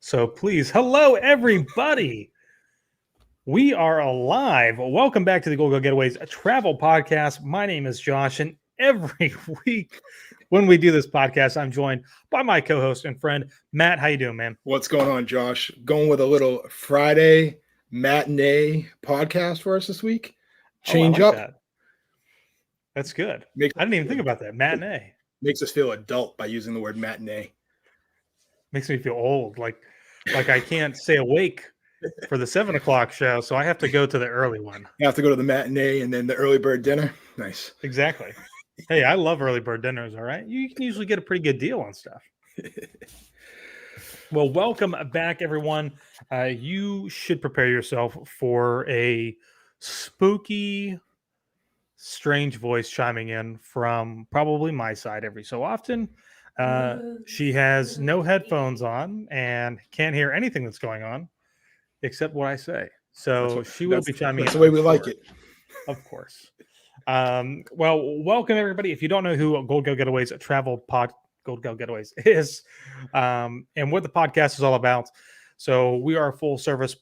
So please, hello everybody. We are alive. Welcome back to the Goldgell Getaways travel podcast. My name is Josh, and every week when we do this podcast, I'm joined by my co-host and friend Matt. How you doing, man? What's going on, Josh? Going with a little Friday matinee podcast for us this week. Change I like up. that. That's good. Makes I didn't even think about that. Matinee makes us feel adult by using the word matinee. makes me feel old. Like I can't stay awake for the 7 o'clock show, so I have to go to the early one. You have to go to the matinee and then the early bird dinner. Nice. Exactly. Hey, I love early bird dinners. All right, you can usually get a pretty good deal on stuff. Well, welcome back, everyone. You should prepare yourself for a spooky, strange voice chiming in from probably my side every so often. She has no headphones on and can't hear anything that's going on except what I say. So she will be chiming in. That's the way we like it. Of course. Well, welcome everybody. If you don't know who Goldgell Getaways Goldgell Getaways is, and what the podcast is all about. So we are a full service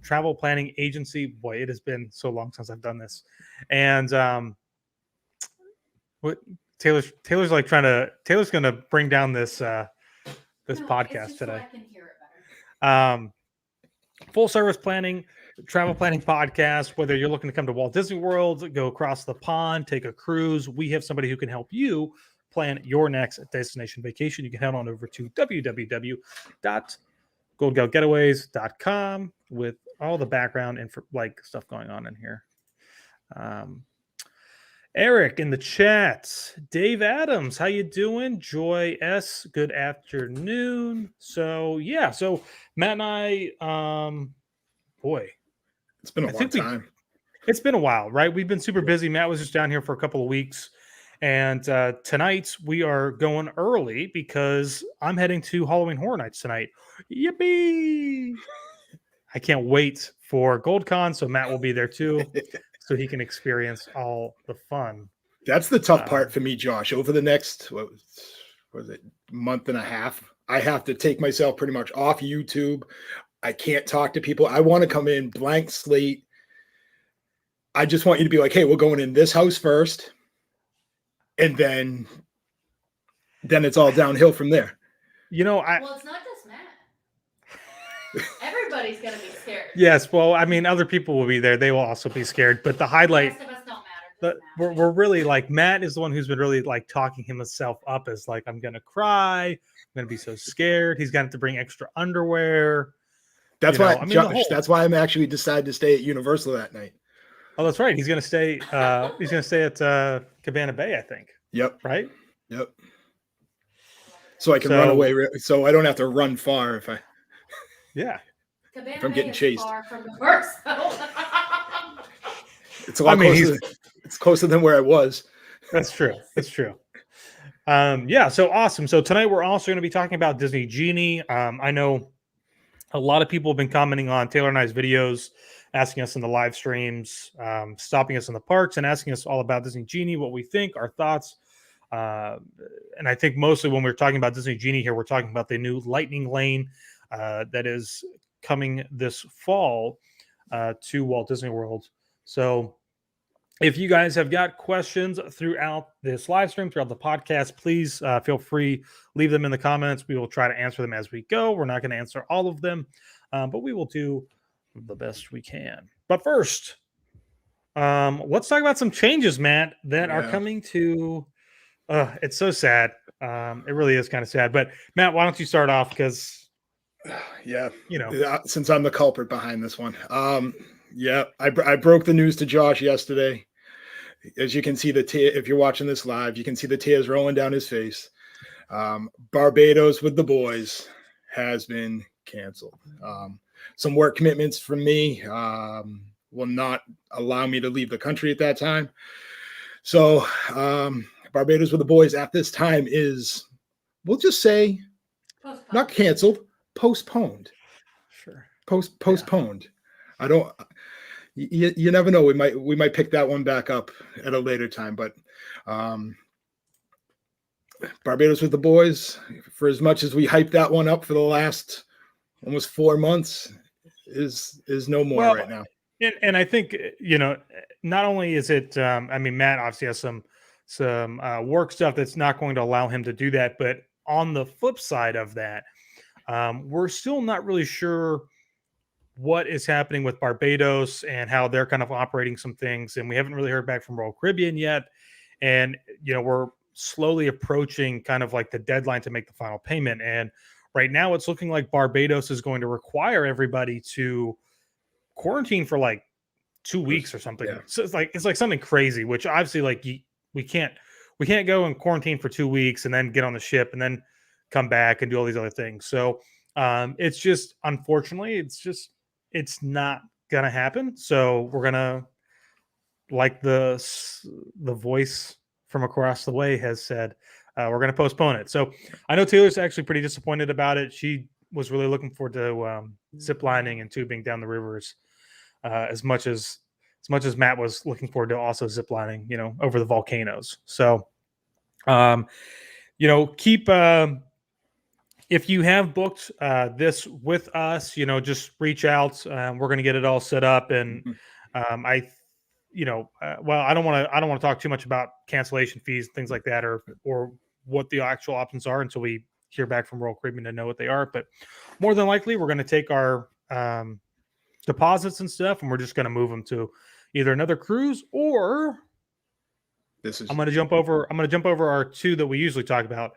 travel planning agency. Boy, it has been so long since I've done this. And what Taylor's like Taylor's gonna bring down this podcast today. So I can hear it better. Full service travel planning podcast. Whether you're looking to come to Walt Disney World, go across the pond, take a cruise, we have somebody who can help you plan your next destination vacation. You can head on over to www.goldgellgetaways.com with all the background and stuff going on in here. Eric in the chat, Dave Adams, how you doing? Joy S, good afternoon. So Matt and I, boy, it's been a long time. It's been a while, right? We've been super busy. Matt was just down here for a couple of weeks. And tonight we are going early because I'm heading to Halloween Horror Nights tonight. Yippee! I can't wait for GoldCon, so Matt will be there too, so he can experience all the fun. That's the tough part for me, Josh. Over the next month and a half, I have to take myself pretty much off YouTube. I can't talk to people. I want to come in blank slate. I just want you to be like, hey, we're going in this house first. And then it's all downhill from there. Well, it's not just Matt. Everybody's gonna be scared. Yes, well, I mean, other people will be there. They will also be scared. But the highlight, The rest of us don't matter. we're really like Matt is the one who's been really like talking himself up as like, I'm gonna cry. I'm gonna be so scared. He's gonna have to bring extra underwear. That's why, Josh, that's why I'm actually decided to stay at Universal that night. Oh, that's right. He's gonna stay. He's gonna stay at Cabana Bay, I think. Yep. Right. Yep. So I can run away. So I don't have to run far if I. Yeah. Cabana if I'm Bay getting is chased. far from the work, so. It's a lot closer. It's closer than where I was. That's true. That's true. Yeah. So awesome. So tonight we're also going to be talking about Disney Genie. I know a lot of people have been commenting on Taylor and I's videos, asking us in the live streams, stopping us in the parks and asking us all about Disney Genie, what we think, our thoughts. And I think mostly when we're talking about Disney Genie here, we're talking about the new Lightning Lane that is coming this fall to Walt Disney World. So if you guys have got questions throughout this live stream, throughout the podcast, please feel free, leave them in the comments. We will try to answer them as we go. We're not going to answer all of them, but we will do the best we can. But first, let's talk about some changes, Matt, that are coming to. It's so sad. It really is kind of sad. But Matt, why don't you start off? Because since I'm the culprit behind this one. I broke the news to Josh yesterday. As you can see, if you're watching this live, you can see the tears rolling down his face. Barbados with the boys has been canceled. Some work commitments from me will not allow me to leave the country at that time. So Barbados with the boys at this time is, we'll just say, not canceled, postponed. Sure. Postponed. I don't. You never know. We might pick that one back up at a later time. But Barbados with the boys, for as much as we hyped that one up for the last almost 4 months is no more Well, right now. and I think not only is it, I mean, Matt obviously has some work stuff that's not going to allow him to do that, but on the flip side of that, we're still not really sure what is happening with Barbados and how they're kind of operating some things, and we haven't really heard back from Royal Caribbean yet, and we're slowly approaching kind of like the deadline to make the final payment, and right now it's looking like Barbados is going to require everybody to quarantine for like 2 weeks or something. Yeah. So it's like something crazy, which obviously like we can't go and quarantine for 2 weeks and then get on the ship and then come back and do all these other things. So it's just, unfortunately, it's not gonna happen. So we're gonna, like the voice from across the way has said, we're gonna postpone it. So I know Taylor's actually pretty disappointed about it. She was really looking forward to zip lining and tubing down the rivers, as much as Matt was looking forward to also zip lining, over the volcanoes. So, keep, if you have booked this with us, just reach out. We're going to get it all set up. And I don't want to talk too much about cancellation fees, things like that, or what the actual options are until we hear back from Royal Caribbean to know what they are. But more than likely, we're going to take our deposits and stuff, and we're just going to move them to either another cruise, or I'm going to jump over our two that we usually talk about.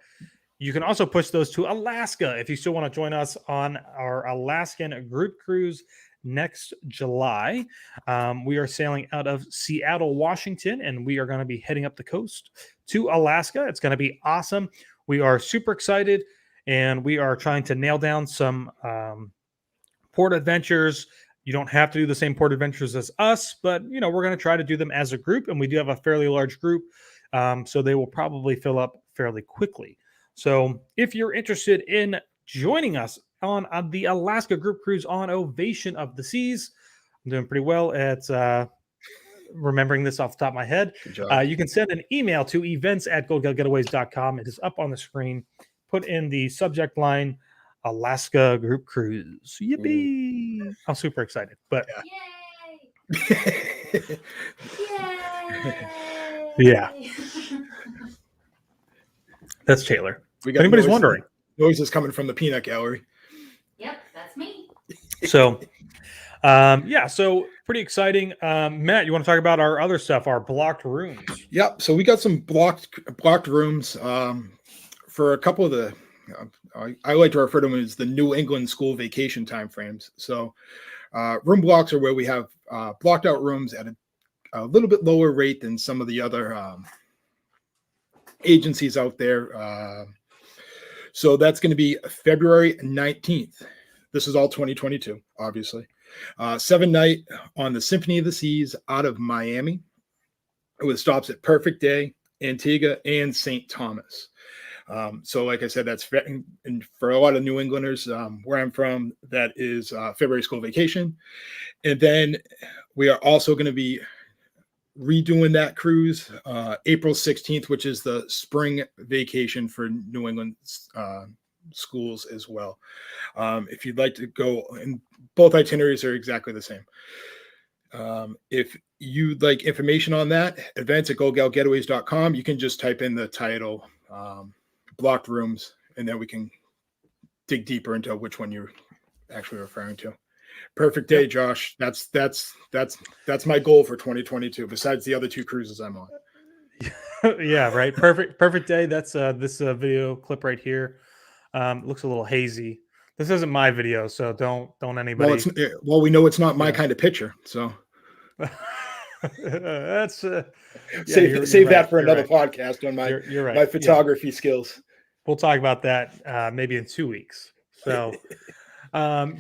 You can also push those to Alaska if you still want to join us on our Alaskan group cruise next July. We are sailing out of Seattle, Washington, and we are going to be heading up the coast to Alaska. It's going to be awesome. We are super excited, and we are trying to nail down some port adventures. You don't have to do the same port adventures as us, but we're going to try to do them as a group, and we do have a fairly large group, so they will probably fill up fairly quickly. So if you're interested in joining us on the Alaska group cruise on Ovation of the Seas, I'm doing pretty well at remembering this off the top of my head. You can send an email to events@goldgellgetaways.com. It is up on the screen. Put in the subject line Alaska group cruise. Yippee! I'm super excited. But Yay! Yay! Yeah. That's Taylor. If anybody's wondering. Noise is coming from the peanut gallery. Yep, that's me. So, so pretty exciting. Matt, you want to talk about our other stuff, our blocked rooms? Yep. So we got some blocked rooms for a couple of the, I like to refer to them as the New England school vacation timeframes. So room blocks are where we have blocked out rooms at a little bit lower rate than some of the other agencies out there. So that's going to be February 19th. This is all 2022, obviously. 7-night on the Symphony of the Seas out of Miami, with stops at Perfect Day, Antigua, and St. Thomas. So like I said, that's for a lot of New Englanders, where I'm from, that is February school vacation. And then we are also going to be redoing that cruise April 16th, which is the spring vacation for New England schools as well. If you'd like to go, and both itineraries are exactly the same. If you'd like information on that, events@goldgellgetaways.com, you can just type in the title, blocked rooms, and then we can dig deeper into which one you're actually referring to. Perfect Day, Josh. That's my goal for 2022, besides the other two cruises I'm on. Yeah, right. Perfect Day. That's this video clip right here. Looks a little hazy. This isn't my video, so don't anybody. Well, we know it's not my kind of picture, so that's save that for another podcast on you're right. My photography skills. We'll talk about that maybe in 2 weeks. So we're going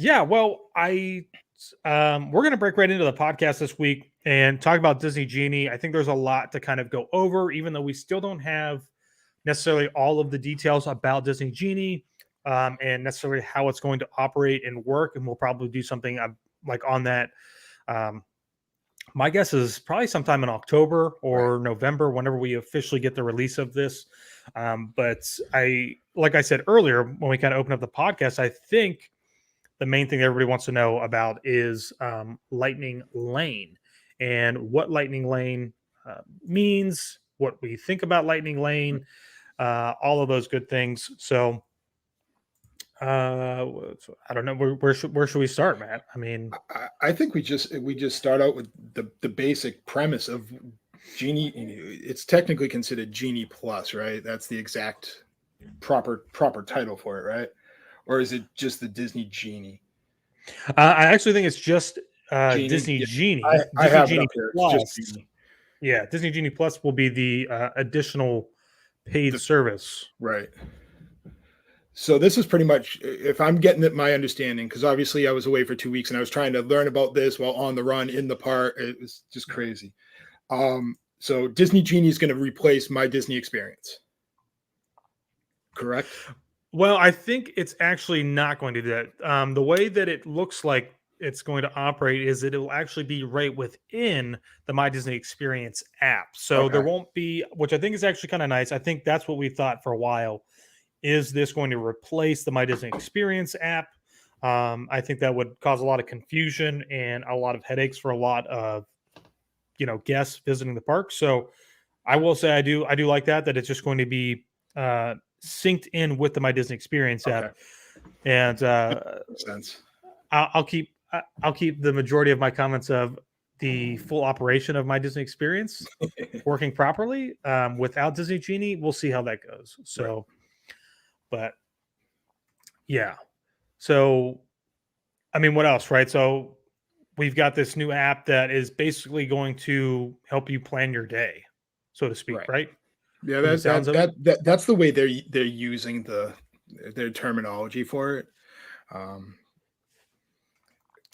to break right into the podcast this week and talk about Disney Genie. I think there's a lot to kind of go over, even though we still don't have necessarily all of the details about Disney Genie and necessarily how it's going to operate and work. And we'll probably do something like on that. My guess is probably sometime in October or November, whenever we officially get the release of this. But like I said earlier, when we kind of opened up the podcast, I think the main thing everybody wants to know about is Lightning Lane and what Lightning Lane means, what we think about Lightning Lane, all of those good things. So I don't know where should we start, Matt? I mean, I think we just start out with the basic premise of Genie. It's technically considered Genie Plus, right? That's the exact proper title for it, right? Or is it just the Disney Genie? I actually think it's just Genie. Disney Yeah, Genie. I Disney have it Genie up here. It's just Plus. Genie. Yeah, Disney Genie Plus will be the additional paid The- service. Right. So this is pretty much, if I'm getting it, my understanding, because obviously I was away for 2 weeks and I was trying to learn about this while on the run in the park. It was just crazy. So Disney Genie is going to replace My Disney Experience. Correct? Well, I think it's actually not going to do that. The way that it looks like it's going to operate is that it will actually be right within the My Disney Experience app. So there Okay. won't be, which I think is actually kind of nice. I think that's what we thought for a while. Is this going to replace the My Disney Experience app? I think that would cause a lot of confusion and a lot of headaches for a lot of guests visiting the park. So I will say I do like that it's just going to be synced in with the My Disney Experience Okay. app, and Makes sense. I'll keep the majority of my comments of the full operation of My Disney Experience working properly without Disney Genie. We'll see how that goes. So, Right. but yeah. So, I mean, what else, right? So, we've got this new app that is basically going to help you plan your day, so to speak, right? Yeah, From the sounds of it. that's the way they're using their terminology for it.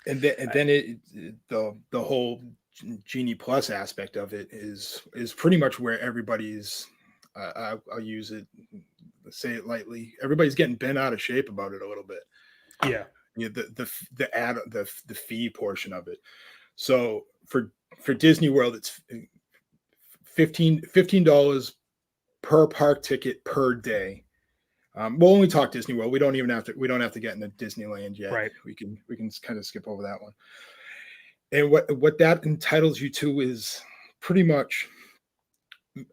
And then the whole Genie Plus aspect of it is pretty much where everybody's. I'll use it, say it lightly. Everybody's getting bent out of shape about it a little bit. Yeah. The fee portion of it. So for Disney World, it's $15 per park ticket per day. We'll only talk Disney World. We don't have to get into Disneyland yet. Right. We can kind of skip over that one. And what that entitles you to is pretty much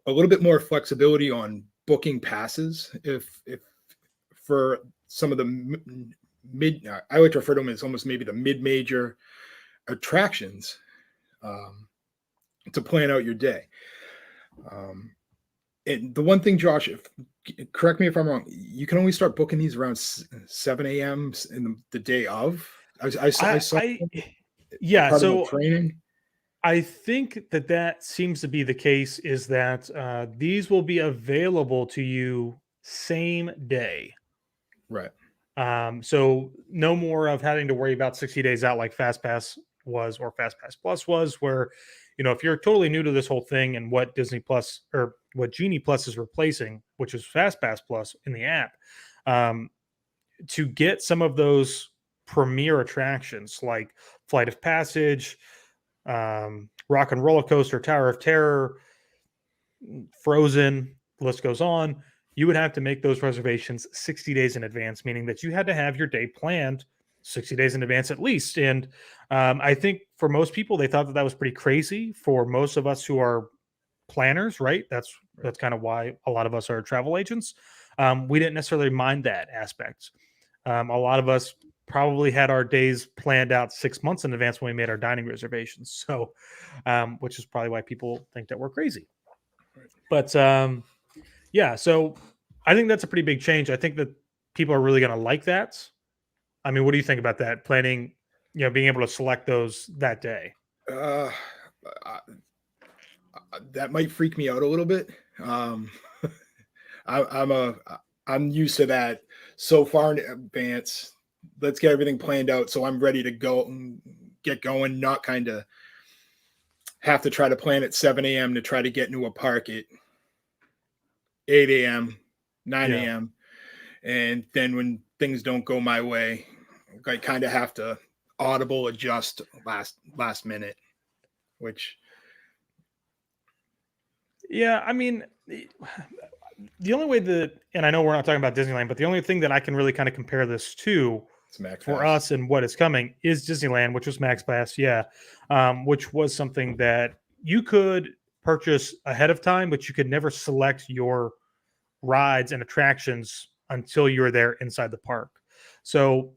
a little bit more flexibility on booking passes. If for some of the I like to refer to them as almost maybe the mid-major attractions, to plan out your day. And the one thing, Josh, correct me if I'm wrong, you can only start booking these around 7 a.m. in the day of. I saw yeah. part of So the training. I think that seems to be the case. Is that these will be available to you same day. Right. So no more of having to worry about 60 days out like FastPass was or FastPass Plus was, where, if you're totally new to this whole thing and what Disney Plus or what Genie Plus is replacing, which is FastPass Plus in the app, to get some of those premier attractions like Flight of Passage, Rock and Roller Coaster, Tower of Terror, Frozen, the list goes on. You would have to make those reservations 60 days in advance, meaning that you had to have your day planned 60 days in advance at least. And I think for most people, they thought that was pretty crazy. For most of us who are planners, right? That's kind of why a lot of us are travel agents. We didn't necessarily mind that aspect. A lot of us probably had our days planned out 6 months in advance when we made our dining reservations. So, which is probably why people think that we're crazy. But yeah, so I think that's a pretty big change. I think that people are really going to like that. I mean, what do you think about that? Planning, being able to select those that day. Uh, that might freak me out a little bit. I'm used to that so far in advance. Let's get everything planned out so I'm ready to go and get going, not kind of have to try to plan at 7 a.m. to try to get into a park at 8 a.m., 9 a.m. And then when things don't go my way, I kind of have to audible adjust last minute, which. Yeah, I mean, the only way and I know we're not talking about Disneyland, but the only thing that I can really kind of compare this to It's Max for Pass. us and what is coming is Disneyland, which was Max Pass, which was something that you could purchase ahead of time, but you could never select your rides and attractions until you were there inside the park. So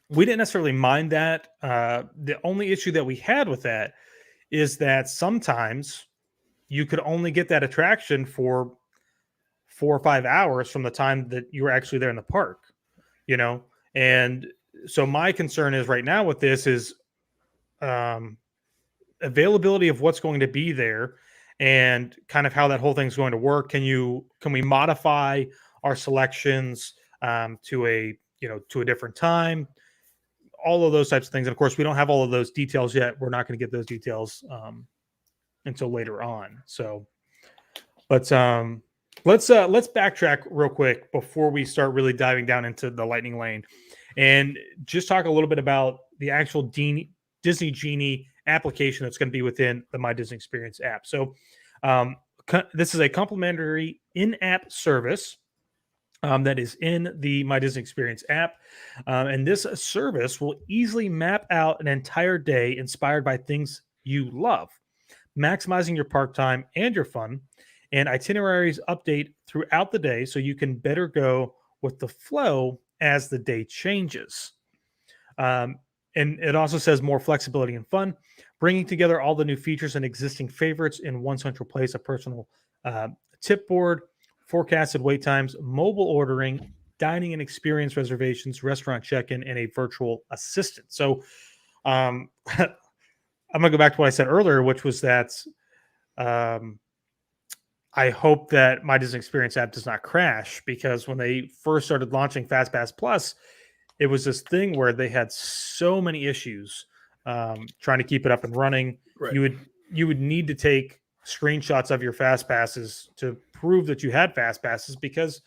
we didn't necessarily mind that. The only issue that we had with that is that sometimes you could only get that attraction for 4 or 5 hours from the time that you were actually there in the park, and so my concern is right now with this is availability of what's going to be there and kind of how that whole thing's going to work. Can we modify our selections to a different time, all of those types of things. And of course we don't have all of those details yet. We're not going to get those details until later on. So let's backtrack real quick before we start really diving down into the lightning lane and just talk a little bit about the actual Disney Genie application that's going to be within the My Disney Experience app. So this is a complimentary in-app service that is in the My Disney Experience app. And this service will easily map out an entire day inspired by things you love, maximizing your park time and your fun. And itineraries update throughout the day so you can better go with the flow as the day changes. And it also says more flexibility and fun, bringing together all the new features and existing favorites in one central place: a personal tip board, forecasted wait times, mobile ordering, dining and experience reservations, restaurant check-in, and a virtual assistant. So I'm going to go back to what I said earlier, which was that I hope that My Disney Experience app does not crash, because when they first started launching FastPass Plus, it was this thing where they had so many issues trying to keep it up and running. Right. You would need to take screenshots of your fast passes to prove that you had fast passes, because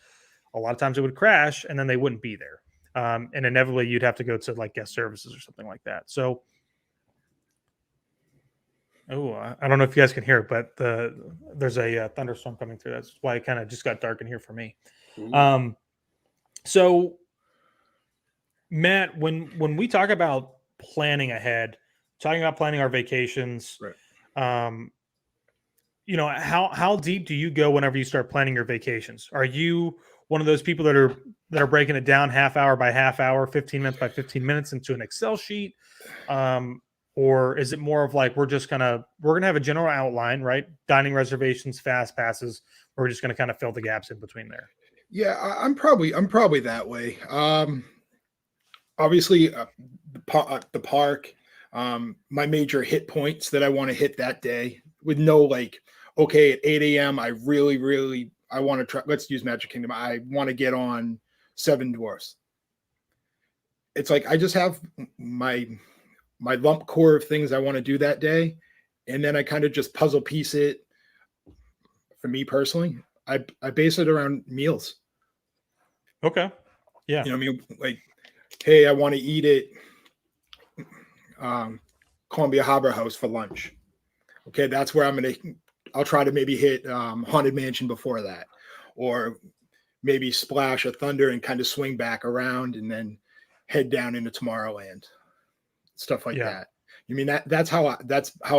a lot of times it would crash and then they wouldn't be there. And inevitably you'd have to go to like guest services or something like that. So, I don't know if you guys can hear it, but there's a thunderstorm coming through. That's why it kind of just got dark in here for me. So Matt, when we talk about planning ahead, talking about planning our vacations, right. How deep do you go whenever you start planning your vacations? Are you one of those people that are breaking it down half hour by half hour, 15 minutes by 15 minutes into an Excel sheet? Or is it more of like we're going to have a general outline, right? Dining reservations, fast passes. We're just going to kind of fill the gaps in between there. Yeah, I'm probably that way. Obviously, the park, my major hit points that I want to hit that day, with no like, okay, at 8 a.m. I really I want to try. Let's use Magic Kingdom. I want to get on Seven Dwarfs. It's like I just have my lump core of things I want to do that day, and then I kind of just puzzle piece it. For me personally, I base it around meals. Okay. Yeah. Like, hey, I want to eat at Columbia Harbor House for lunch. Okay, that's where I'll try to maybe hit Haunted Mansion before that, or maybe Splash or Thunder and kind of swing back around and then head down into Tomorrowland. Stuff like that. You mean that's how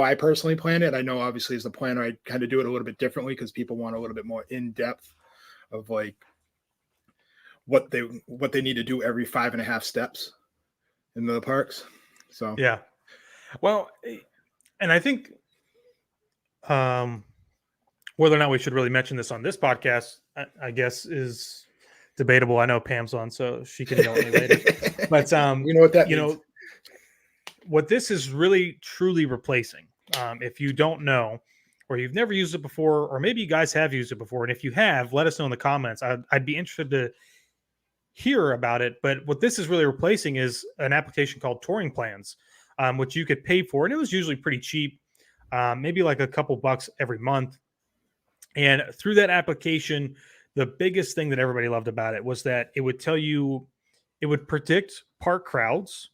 I personally plan it. I know obviously as the planner, I kind of do it a little bit differently because people want a little bit more in depth of like what they need to do every 5.5 steps in the parks. So yeah. Well, and I think whether or not we should really mention this on this podcast, I guess is debatable. I know Pam's on, so she can yell at me later. But you know what that means. What this is really truly replacing, if you don't know, or you've never used it before, or maybe you guys have used it before, and if you have, let us know in the comments. I'd be interested to hear about it. But what this is really replacing is an application called Touring Plans, which you could pay for, and it was usually pretty cheap, maybe like a couple bucks every month. And through that application, the biggest thing that everybody loved about it was that it would it would predict park crowds.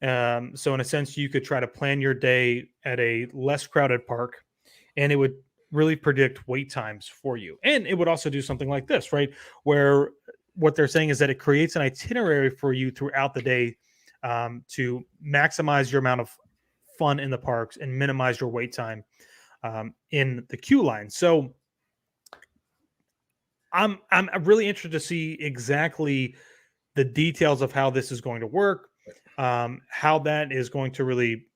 So in a sense, you could try to plan your day at a less crowded park, and it would really predict wait times for you. And it would also do something like this, right? Where what they're saying is that it creates an itinerary for you throughout the day to maximize your amount of fun in the parks and minimize your wait time in the queue line. So I'm really interested to see exactly the details of how this is going to work, how that is going to really,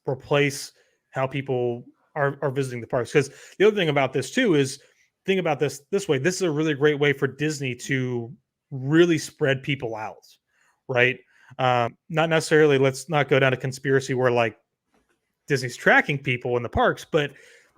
replace how people are visiting the parks. Because the other thing about this too is, think about this way. This is a really great way for Disney to really spread people out, right? Not necessarily, let's not go down to conspiracy where like Disney's tracking people in the parks, but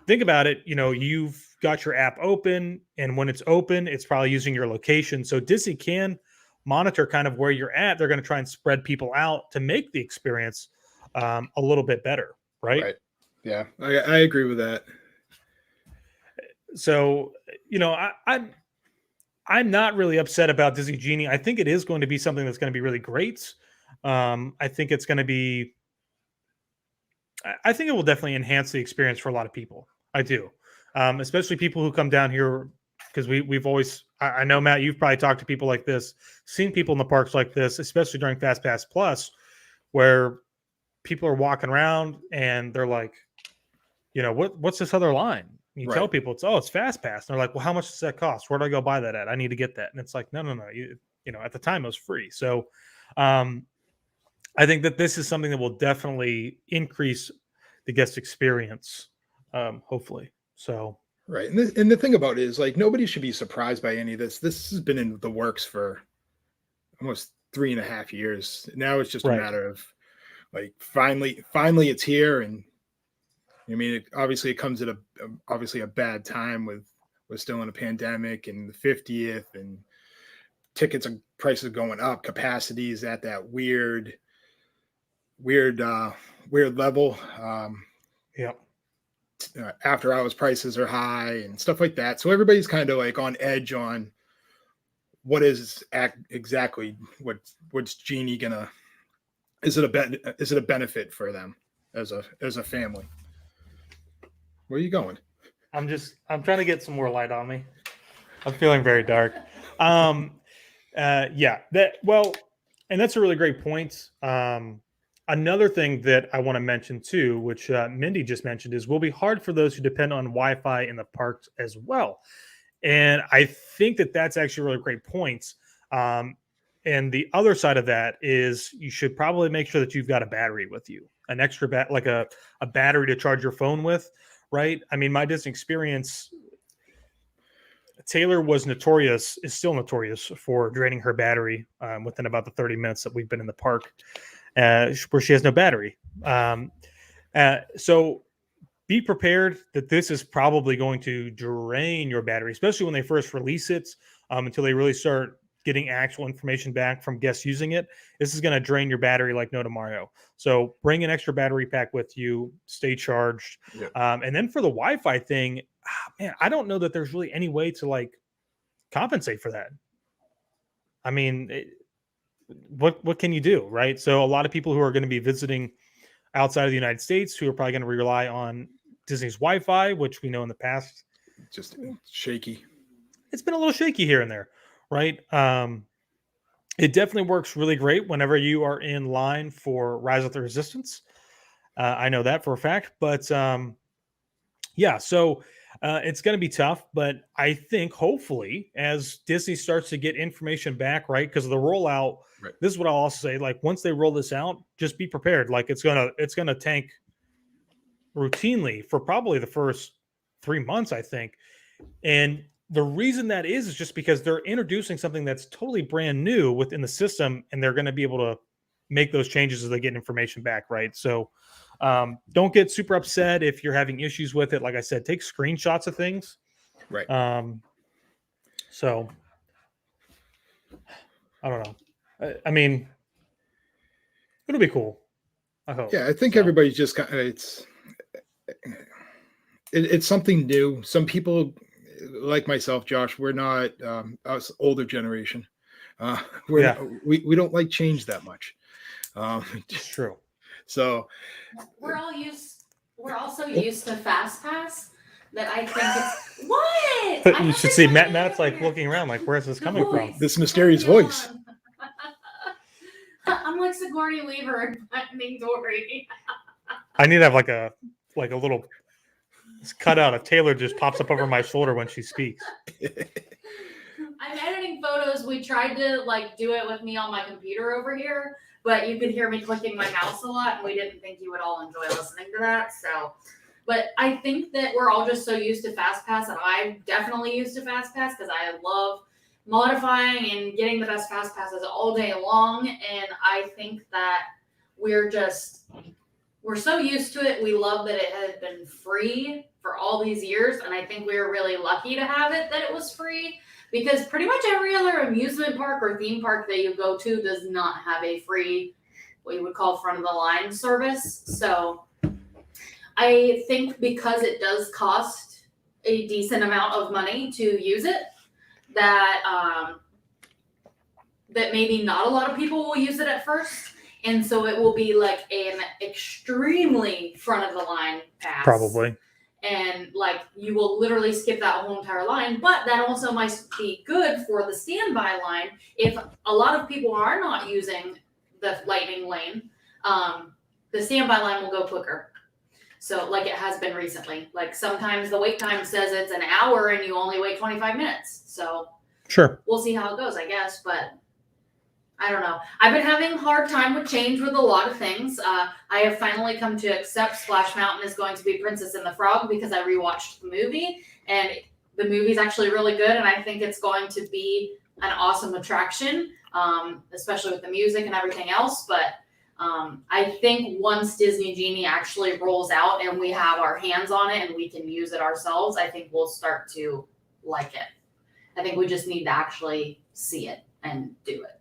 think about it. You've got your app open, and when it's open, it's probably using your location. So Disney can monitor kind of where you're at. They're going to try and spread people out to make the experience a little bit better, right? Right. Yeah, I agree with that. So, I'm not really upset about Disney Genie. I think it is going to be something that's going to be really great. I think it's going to be. I think it will definitely enhance the experience for a lot of people. I do, especially people who come down here, because we've always. I know, Matt, you've probably talked to people like this, seen people in the parks like this, especially during Fast Pass Plus, where people are walking around and they're like, what's this other line? You Right. tell people it's Fast Pass. And they're like, well, how much does that cost? Where do I go buy that at? I need to get that. And it's like, no. At the time it was free. So I think that this is something that will definitely increase the guest experience, hopefully. So Right. And the thing about it is, like, nobody should be surprised by any of this. This has been in the works for almost 3.5 years. Now it's just a Right. matter of like finally it's here. And I mean, obviously it comes at a bad time with we're still in a pandemic and the 50th, and tickets and prices going up, capacities at that weird level. yeah. After hours prices are high and stuff like that. So everybody's kind of like on edge on what is exactly what's Genie gonna. Is it a benefit for them as a family? Where are you going? I'm trying to get some more light on me. I'm feeling very dark. Yeah, and that's a really great point. Another thing that I want to mention too, which Mindy just mentioned, is will be hard for those who depend on Wi-Fi in the parks as well. And I think that that's actually a really great point. And the other side of that is you should probably make sure that you've got a battery with you, an extra like a battery to charge your phone with, right? I mean, my Disney experience, Taylor is still notorious for draining her battery within about the 30 minutes that we've been in the park, where she has no battery. So be prepared that this is probably going to drain your battery, especially when they first release it, until they really start getting actual information back from guests using it. This is going to drain your battery like no tomorrow. So bring an extra battery pack with you, stay charged. Yep. And then for the Wi-Fi thing, man, I don't know that there's really any way to like compensate for that. I mean, what can you do, right? So a lot of people who are going to be visiting outside of the United States, who are probably going to rely on Disney's Wi-Fi, which we know in the past, just shaky. It's been a little shaky here and there, right? It definitely works really great whenever you are in line for Rise of the Resistance. I know that for a fact, but yeah, so it's going to be tough, but I think hopefully as Disney starts to get information back, right, because of the rollout, right. This is what I'll also say, like once they roll this out, just be prepared. Like it's gonna tank routinely for probably the first 3 months, I think. And the reason that is just because they're introducing something that's totally brand new within the system, and they're going to be able to make those changes as they get information back, right? So don't get super upset if you're having issues with it. Like I said, take screenshots of things. Right. So I don't know. I mean, it'll be cool. I hope. Yeah, I think everybody's just got it's something new. Some people like myself, Josh, we're not us older generation. We don't like change that much. It's true. So we're also used to Fast Pass, that I think it's what? You should see Matt's like looking around, like, where's this coming from? This mysterious voice. I'm like Sigourney Weaver and Finding Dory. I need to have like a little cutout of Taylor just pops up over my shoulder when she speaks. I'm editing photos. We tried to like do it with me on my computer over here, but you could hear me clicking my mouse a lot, and we didn't think you would all enjoy listening to that. So, but I think that we're all just so used to FastPass, and I'm definitely used to FastPass because I love modifying and getting the best FastPasses all day long. And I think that we're so used to it. We love that it has been free for all these years, and I think we were really lucky to have it that it was free. Because pretty much every other amusement park or theme park that you go to does not have a free, what you would call front of the line service. So I think because it does cost a decent amount of money to use it, that that maybe not a lot of people will use it at first. And so it will be like an extremely front of the line pass. Probably. And like you will literally skip that whole entire line, but that also might be good for the standby line if a lot of people are not using the lightning lane. The standby line will go quicker, so like it has been recently. Like sometimes the wait time says it's an hour and you only wait 25 minutes, so sure, we'll see how it goes, I guess. But I don't know. I've been having a hard time with change with a lot of things. I have finally come to accept Splash Mountain is going to be Princess and the Frog because I rewatched the movie, and the movie's actually really good, and I think it's going to be an awesome attraction, especially with the music and everything else. But I think once Disney Genie actually rolls out and we have our hands on it and we can use it ourselves, I think we'll start to like it. I think we just need to actually see it and do it.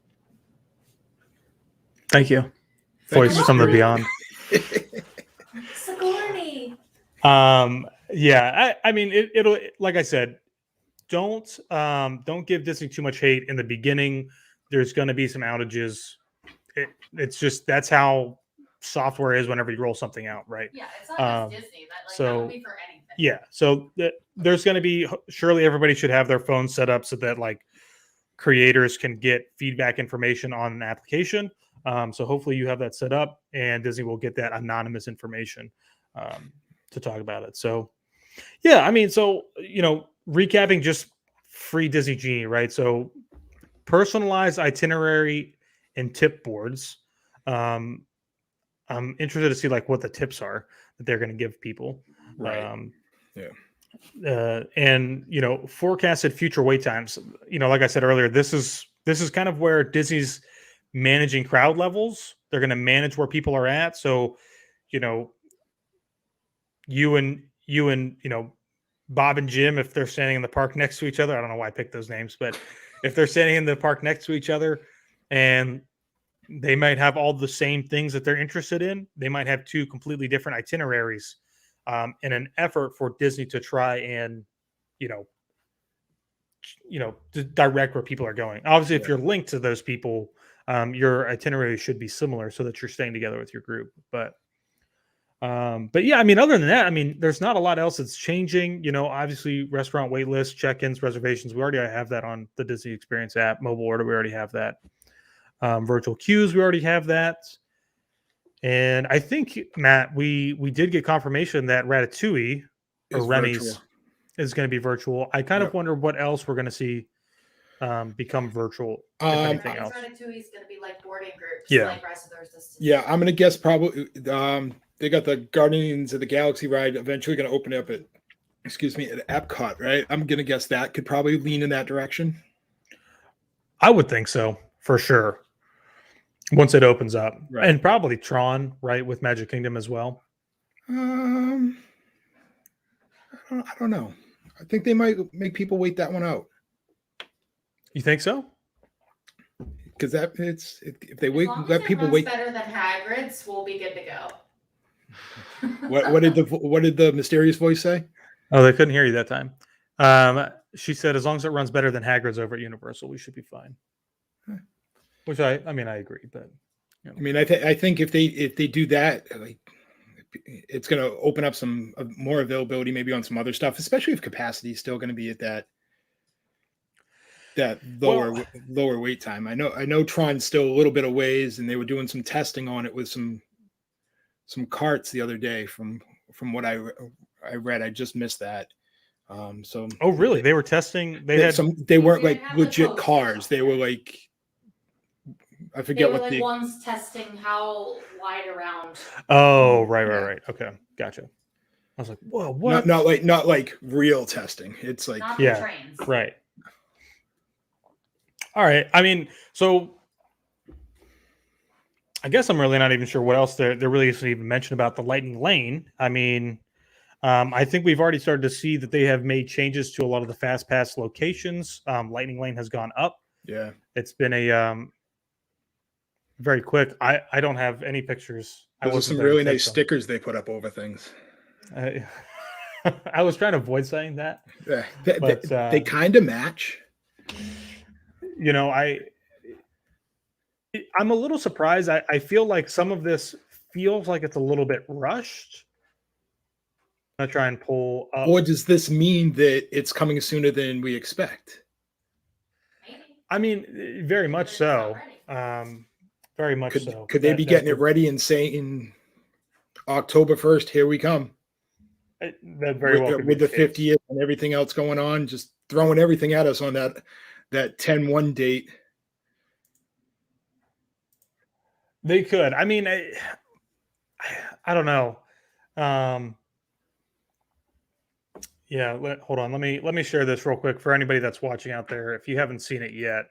Thank you. Voice from the beyond. Sigourney. Yeah, I mean, it'll like I said, don't give Disney too much hate in the beginning. There's going to be some outages. It's just that's how software is whenever you roll something out, right? Yeah, it's not just Disney. That would be for anything. Yeah, so there's going to be surely everybody should have their phone set up so that like creators can get feedback information on an application. So hopefully you have that set up, and Disney will get that anonymous information to talk about it. So, yeah, I mean, so, recapping just free Disney Genie, right? So personalized itinerary and tip boards. I'm interested to see like what the tips are that they're going to give people. Right. And, forecasted future wait times. Like I said earlier, this is kind of where Disney's managing crowd levels. They're going to manage where people are at. So, you and Bob and Jim, if they're standing in the park next to each other, I don't know why I picked those names, but if they're standing in the park next to each other and they might have all the same things that they're interested in, they might have two completely different itineraries in an effort for Disney to try and, to direct where people are going. Obviously, if you're linked to those people, your itinerary should be similar so that you're staying together with your group. But yeah, I mean, other than that, I mean, there's not a lot else that's changing. Obviously, restaurant wait lists, check-ins, reservations. We already have that on the Disney Experience app. Mobile order, we already have that. Virtual queues, we already have that. And I think, Matt, we did get confirmation that Ratatouille or Remy's is going to be virtual. I kind of wonder what else we're going to see become virtual. If anything else. Ratatouille is going to be like boarding groups. Yeah. Like Rest of the Resistance. Yeah, I'm going to guess probably they got the Guardians of the Galaxy ride eventually going to open up at Epcot, right? I'm going to guess that could probably lean in that direction. I would think so, for sure. Once it opens up. Right. And probably Tron, right, with Magic Kingdom as well. I don't know. I think they might make people wait that one out. You think so? Because if they wait, As let people wait. Better than Hagrid's, we'll be good to go. What did the mysterious voice say? Oh, they couldn't hear you that time. She said, as long as it runs better than Hagrid's over at Universal, we should be fine. Which I agree, but I mean, I think if they do that, like it's going to open up some more availability, maybe on some other stuff, especially if capacity is still going to be at that lower wait time. I know Tron's still a little bit of ways, and they were doing some testing on it with some carts the other day. From what I read, I just missed that. So oh really? They were testing. They weren't like legit cars. They were like, I forget they were what like ones testing how wide around. Oh, right. Okay, gotcha. I was like, whoa, what? Not like real testing. It's like not the trains. Right. All right. I mean, so I guess I'm really not even sure what else there really isn't even mentioned about the Lightning Lane. I mean, I think we've already started to see that they have made changes to a lot of the fast pass locations. Lightning Lane has gone up. Yeah. It's been a very quick. I don't have any pictures. Those are some really nice stickers they put up over things. I was trying to avoid saying that. Yeah, but, they kind of match. You know, I'm a little surprised. I feel like some of this feels like it's a little bit rushed. I'm gonna try and pull up. Or does this mean that it's coming sooner than we expect? I mean, very much so. Very much so. Could they be getting it ready and saying October 1st, here we come? That very well with the 50th and everything else going on, just throwing everything at us on that 10-1 date. They could. I mean, I don't know. Yeah, hold on. Let me share this real quick for anybody that's watching out there. If you haven't seen it yet,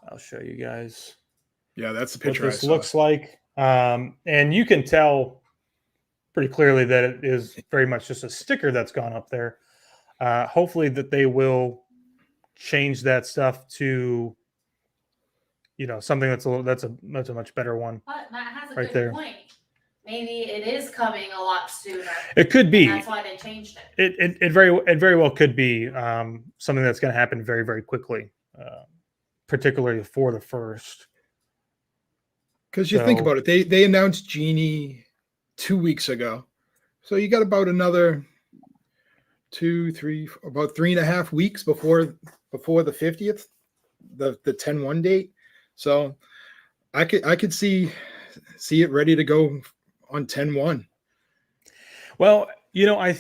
I'll show you guys. Yeah, that's the picture. What this looks like, and you can tell pretty clearly that it is very much just a sticker that's gone up there. Hopefully, that they will change that stuff to, you know, something that's a much better one. But Matt has a right good there. point. Maybe it is coming a lot sooner. It could be. That's why they changed it. It very well could be something that's going to happen very, very quickly, particularly for the first. Because you think about it, they announced Genie 2 weeks ago, so you got about another about 3.5 weeks before the 50th, the 10-1 date. So I could see it ready to go on 10-1. Well, you know,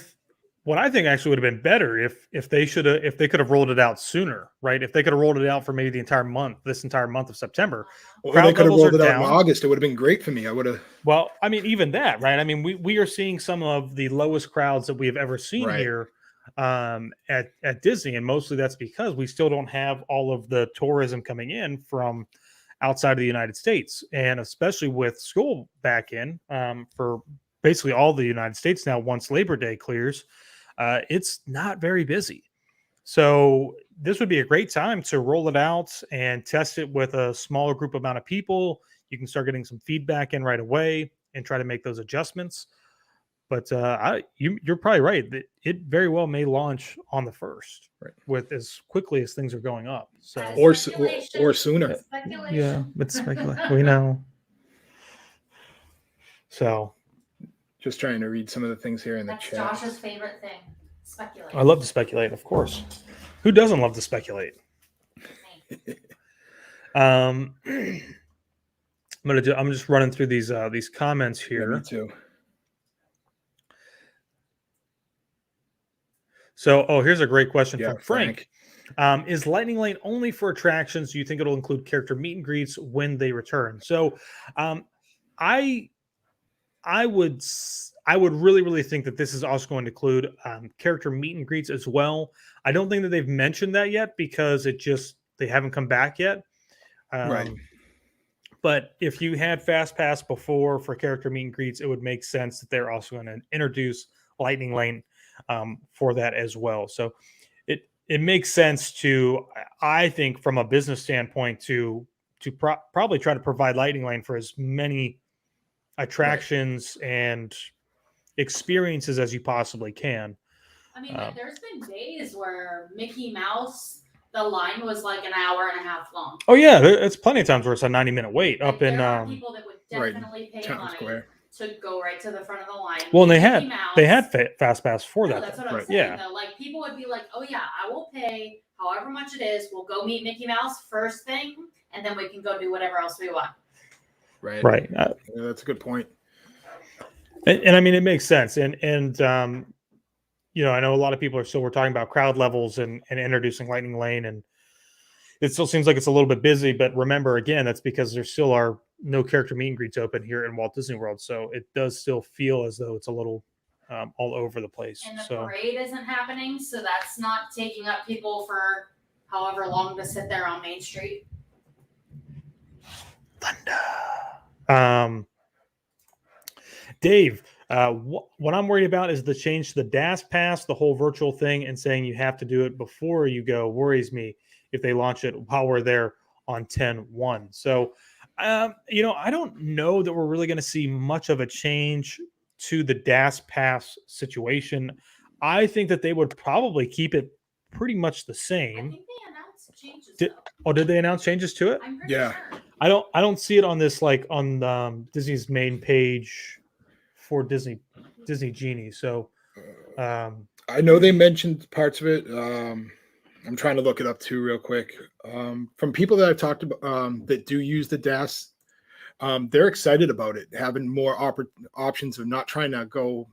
what I think actually would have been better if they could have rolled it out sooner, right? If they could have rolled it out for maybe this entire month of September. Or they could have rolled it out in August. It would have been great for me. I would have. Well, I mean, even that, right? I mean, we are seeing some of the lowest crowds that we have ever seen here at Disney, and mostly that's because we still don't have all of the tourism coming in from outside of the United States, and especially with school back in for basically all the United States now. Once Labor Day clears, it's not very busy. So this would be a great time to roll it out and test it with a smaller group amount of people. You can start getting some feedback in right away and try to make those adjustments. But you're probably right that it very well may launch on the 1st, right, with as quickly as things are going up. So or sooner. Yeah, it's speculation. We know. So, just trying to read some of the things here in the chat. That's Josh's favorite thing. Speculate. I love to speculate, of course. Who doesn't love to speculate? I'm just running through these comments here. Yeah, me too. So, here's a great question from Frank. Is Lightning Lane only for attractions? Do you think it'll include character meet and greets when they return? So, I would really think that this is also going to include character meet and greets as well. I don't think that they've mentioned that yet because they haven't come back yet. Right. But if you had Fast Pass before for character meet and greets, it would make sense that they're also going to introduce Lightning Lane for that as well. So it makes sense to, I think, from a business standpoint, to probably try to provide Lightning Lane for as many attractions and experiences as you possibly can. I mean, there's been days where Mickey Mouse, the line was like an hour and a half long. Oh yeah, it's plenty of times where it's a 90-minute wait up in. There are people that would Right. definitely pay Town money Square. to go right to the front of the line. Well, and meet they Mickey had Mouse. fast pass for No, that. that's though. what I'm Right. saying Yeah. though. Like people would be like, "Oh yeah, I will pay however much it is. We'll go meet Mickey Mouse first thing, and then we can go do whatever else we want." Right. Right. Yeah, that's a good point. And I mean, it makes sense. And you know, I know a lot of people we're talking about crowd levels and introducing Lightning Lane, and it still seems like it's a little bit busy. But remember, again, that's because there still are no character meet and greets open here in Walt Disney World, so it does still feel as though it's a little all over the place. And the So parade isn't happening, so that's not taking up people for however long to sit there on Main Street. Dave, what I'm worried about is the change to the DAS Pass, the whole virtual thing, and saying you have to do it before you go worries me if they launch it while we're there on 10/1. So, you know, I don't know that we're really going to see much of a change to the DAS Pass situation. I think that they would probably keep it pretty much the I same. think they announced changes Did- though. Oh, did they announce changes to it? I'm pretty Yeah. sure. I don't see it on this like on Disney's main page for Disney Genie. So I know they mentioned parts of it. I'm trying to look it up too real quick. From people that I've talked about that do use the DAS, they're excited about it, having more options of not trying to go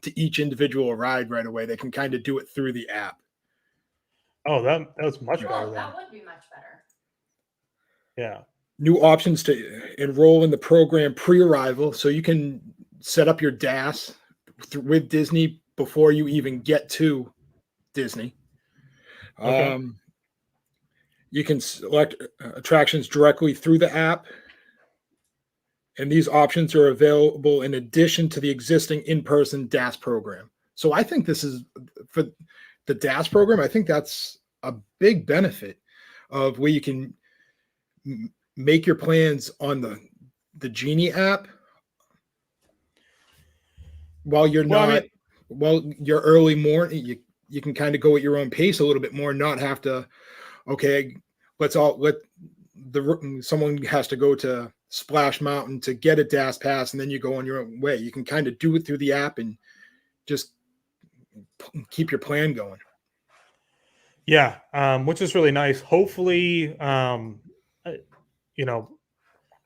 to each individual ride right away. They can kind of do it through the app. oh, that was much better Oh, than that would be much better. yeah. New options to enroll in the program pre-arrival, so you can set up your DAS with Disney before you even get to Disney. Okay. You can select attractions directly through the app, and these options are available in addition to the existing in-person DAS program. So I think this is for the DAS program. I think that's a big benefit of where you can make your plans on the Genie app while you're Well, I not mean- while you're early morning. You can kind of go at your own pace a little bit more, not have to. Okay, someone has to go to Splash Mountain to get a DAS pass, and then you go on your own way. You can kind of do it through the app and just keep your plan going. Yeah, which is really nice. Hopefully, you know,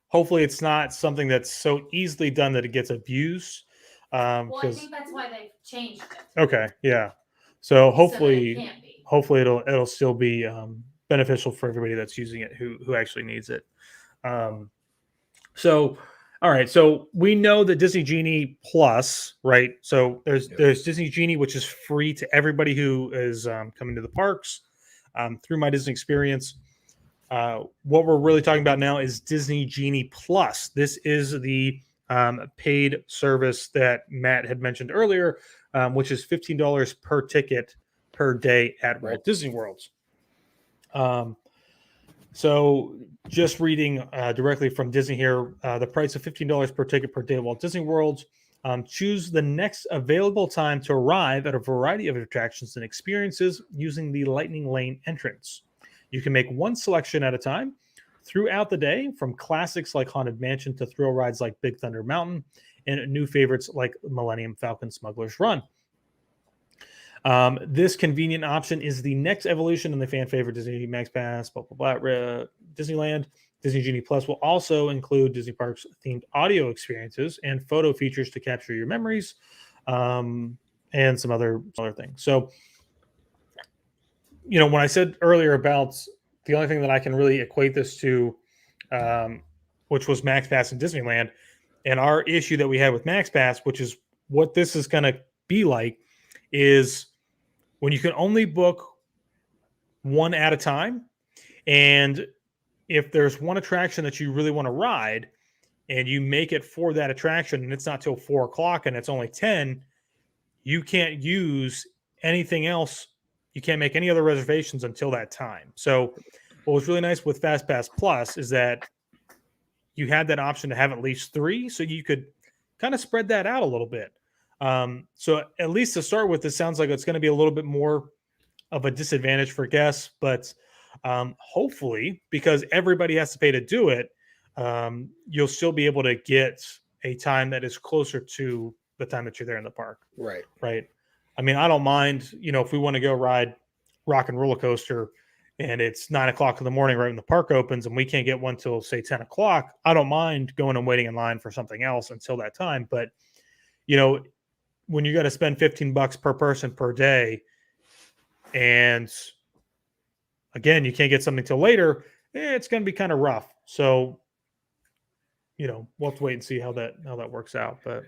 hopefully it's not something that's so easily done that it gets abused. Well, I 'Cause- think that's why they've changed it. okay, yeah. So So that it hopefully, can't be. hopefully it'll still be beneficial for everybody that's using it who actually needs it. So all right, so we know that Disney Genie Plus, right? So there's Disney Genie, which is free to everybody who is coming to the parks through My Disney Experience. What we're really talking about now is Disney Genie Plus. This is the paid service that Matt had mentioned earlier, which is $15 per ticket per day at Walt Disney World. So just reading directly from Disney here, the price of $15 per ticket per day at Walt Disney World. Choose the next available time to arrive at a variety of attractions and experiences using the Lightning Lane entrance. You can make one selection at a time throughout the day, from classics like Haunted Mansion to thrill rides like Big Thunder Mountain and new favorites like Millennium Falcon Smuggler's Run. This convenient option is the next evolution in the fan favorite Disney Max Pass, blah, blah, blah, Disneyland. Disney Genie Plus will also include Disney Parks themed audio experiences and photo features to capture your memories, and some other things. So, you know, when I said earlier about the only thing that I can really equate this to, which was Max Pass in Disneyland, and our issue that we had with Max Pass, which is what this is going to be like, is when you can only book one at a time. And if there's one attraction that you really want to ride and you make it for that attraction and it's not till 4:00 and it's only 10, you can't use anything else. You can't make any other reservations until that time. So what was really nice with FastPass Plus is that you had that option to have at least 3, so you could kind of spread that out a little bit. So at least to start with, it sounds like it's going to be a little bit more of a disadvantage for guests, but hopefully, because everybody has to pay to do it, you'll still be able to get a time that is closer to the time that you're there in the park. Right. Right. I mean, I don't mind, if we want to go ride Rock and Roller Coaster and it's 9 o'clock in the morning right when the park opens and we can't get one till say 10 o'clock. I don't mind going and waiting in line for something else until that time. But, when you got to spend $15 per person per day, and again, you can't get something till later, it's going to be kind of rough. So, we'll have to wait and see how that works out. But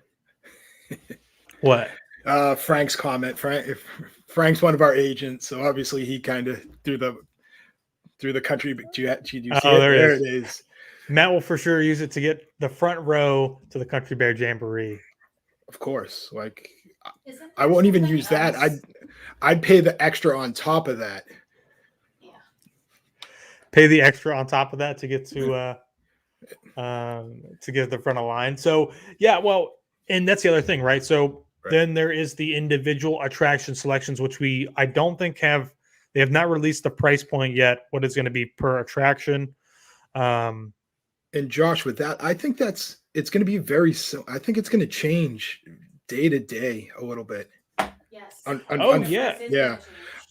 what? Frank's comment. Frank's one of our agents, so obviously he kind of through the country. Do you see it? There it is. Matt will for sure use it to get the front row to the Country Bear Jamboree. Of course, I won't even use that. I'd pay the extra on top of that. Yeah. Pay the extra on top of that to get to get the front of line. So yeah, well, and that's the other thing, right? So then there is the individual attraction selections, which I don't think they have not released the price point yet. What it's going to be per attraction. And Josh, with that, I think it's going to be I think it's going to change day to day a little bit. Yes. Yeah.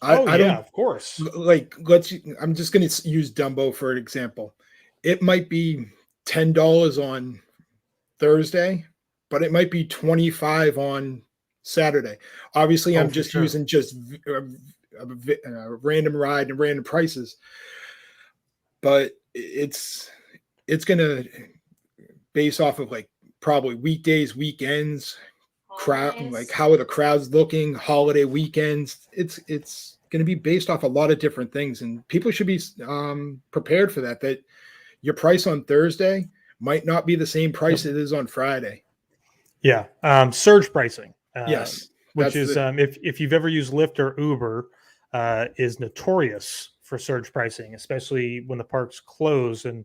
Of course. I'm just going to use Dumbo for an example. It might be $10 on Thursday, but it might be $25 on Saturday. Obviously, I'm just using a random ride and random prices, but it's going to base off of probably weekdays, weekends, crowd, how are the crowds looking, holiday weekends. It's going to be based off a lot of different things, and people should be prepared for that your price on Thursday might not be the same price it is on Friday. Yeah. Surge pricing. Yes. Which is if you've ever used Lyft or Uber, is notorious for surge pricing, especially when the parks close and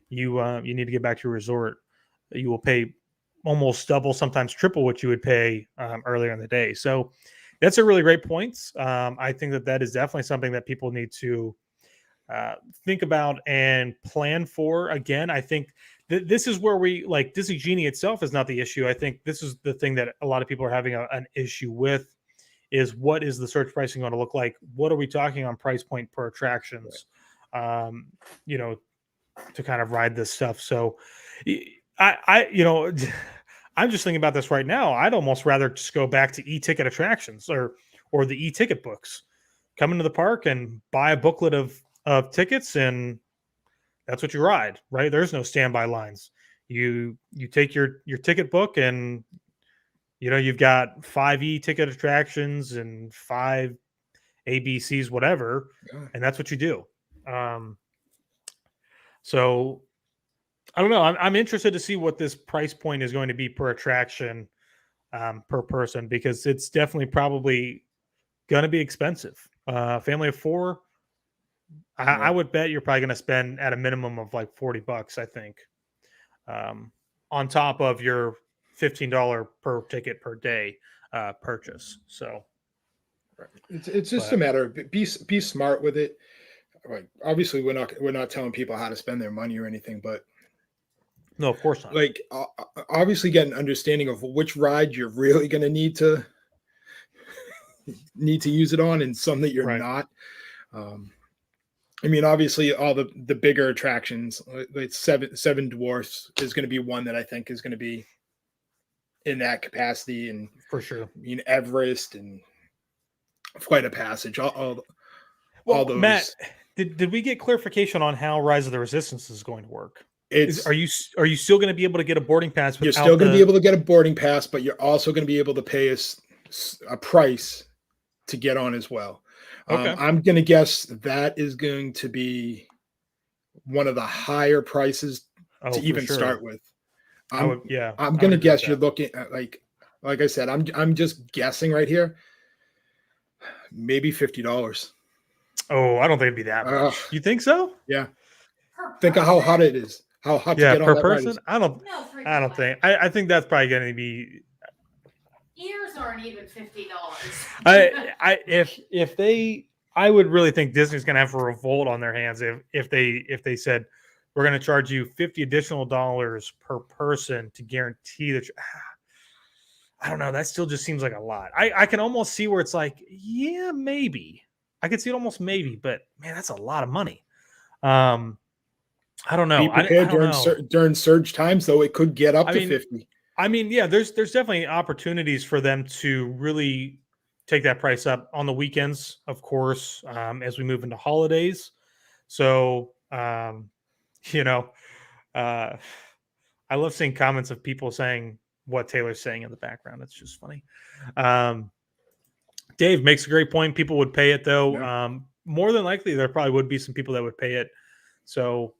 you need to get back to your resort. You will pay almost double, sometimes triple what you would pay earlier in the day. So that's a really great point. I think that is definitely something that people need to think about and plan for. Again, I think this is where Disney Genie itself is not the issue. I think this is the thing that a lot of people are having an issue with, is what is the surge pricing going to look like? What are we talking on price point per attractions? To kind of ride this stuff. So I'm just thinking about this right now. I'd almost rather just go back to e-ticket attractions or the e-ticket books. Come into the park and buy a booklet of tickets, and that's what you ride, right? There's no standby lines. You take your ticket book, and you've got 5 e-ticket attractions and 5 ABCs, whatever, and that's what you do. So I don't know. I'm interested to see what this price point is going to be per attraction, per person, because it's definitely probably going to be expensive. Family of 4, I would bet you're probably going to spend at a minimum of $40, I think, on top of your $15 per ticket per day purchase. So it's just a matter of be smart with it. Obviously, we're not telling people how to spend their money or anything, but no, of course not. Obviously, get an understanding of which ride you're really going to need to use it on, and some that you're not. I mean, obviously, all the bigger attractions, like Seven Dwarfs, is going to be one that I think is going to be in that capacity, and for sure. I mean, Everest and Flight of Passage, all those. Matt, did we get clarification on how Rise of the Resistance is going to work? Are you still going to be able to get a boarding pass? You're still going to be able to get a boarding pass, but you're also going to be able to pay a price to get on as well. Okay. I'm going to guess that is going to be one of the higher prices to even start with. I'm going to guess you're looking at like I said, I'm just guessing right here, maybe $50. Oh, I don't think it'd be that much. You think so? Yeah. Think of how hot it is. How hot to get on that person? Ride is. I don't think. I think that's probably going to be. Ears aren't even $50. I would really think Disney's going to have a revolt on their hands if they said we're going to charge you $50 additional per person to guarantee that. I don't know. That still just seems like a lot. I can almost see where it's like, yeah, maybe. I could see it almost maybe, but man, that's a lot of money. I don't know. Be prepared during surge times, though. It could get up to 50. I mean, yeah, there's definitely opportunities for them to really take that price up on the weekends, of course, as we move into holidays. So, you know, I love seeing comments of people saying what Taylor's saying in the background. It's just funny. Dave makes a great point. People would pay it, though. Yeah. More than likely, there probably would be some people that would pay it. So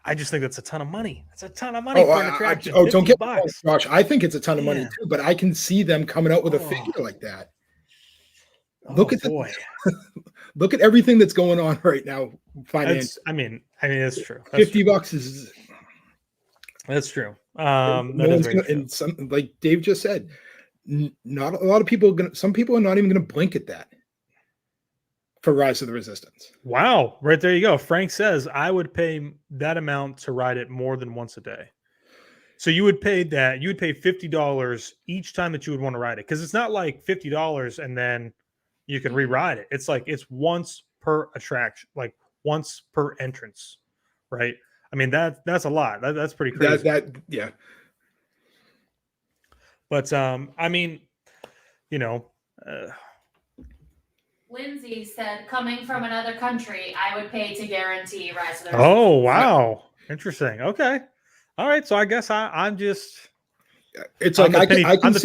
I just think that's a ton of money. It's a ton of money for an attraction. Don't get me wrong, Josh. I think it's a ton of money too, but I can see them coming out with a figure like that. Look at everything that's going on right now. I mean, it's true. That's $50 true. That's true. And some, like Dave just said, not a lot of people. Some people are not even going to blink at that for Rise of the Resistance. Wow, right there you go. Frank says I would pay that amount to ride it more than once a day. So you would pay that. You would pay $50 each time that you would want to ride it, because it's not like $50 and then you can re-ride it. It's like it's once per attraction, like once per entrance, right? I mean that's a lot. That's pretty crazy. Yeah. But I mean, you know. Lindsay said, coming from another country, I would pay to guarantee Rise of the Resistance. Oh, wow. Interesting. Okay. All right. So I guess I'm just. It's like I can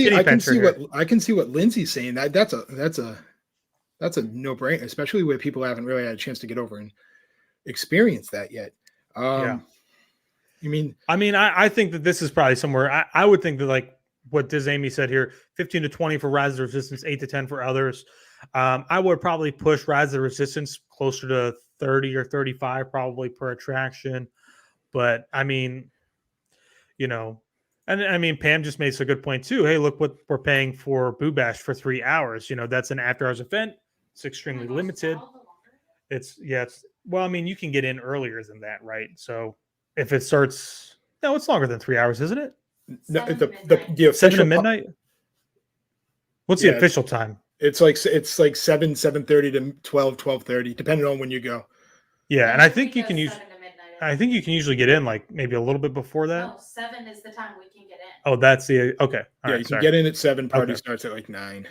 see what Lindsay's saying. That's a no-brainer, especially where people haven't really had a chance to get over and experience that yet. Yeah. I mean, I think that this is probably somewhere. I would think that, like what Amy said here, 15 to 20 for Rise of the Resistance, 8 to 10 for others. I would probably push Rise of the Resistance closer to 30 or 35 probably per attraction. But I mean, you know, and I mean, Pam just makes a good point too. Hey, look what we're paying for Boo Bash for 3 hours. You know, that's an after-hours event. It's extremely limited. Well, I mean, you can get in earlier than that, right? So if it starts, no, it's longer than 3 hours, isn't it? No, the official midnight. What's the official time? It's like 7:30 to 12:30, depending on when you go. Yeah, and I think you can usually get in like maybe a little bit before that. No, 7 is the time we can get in. Oh, that's the okay. All right, you can get in at 7. Party starts at like 9.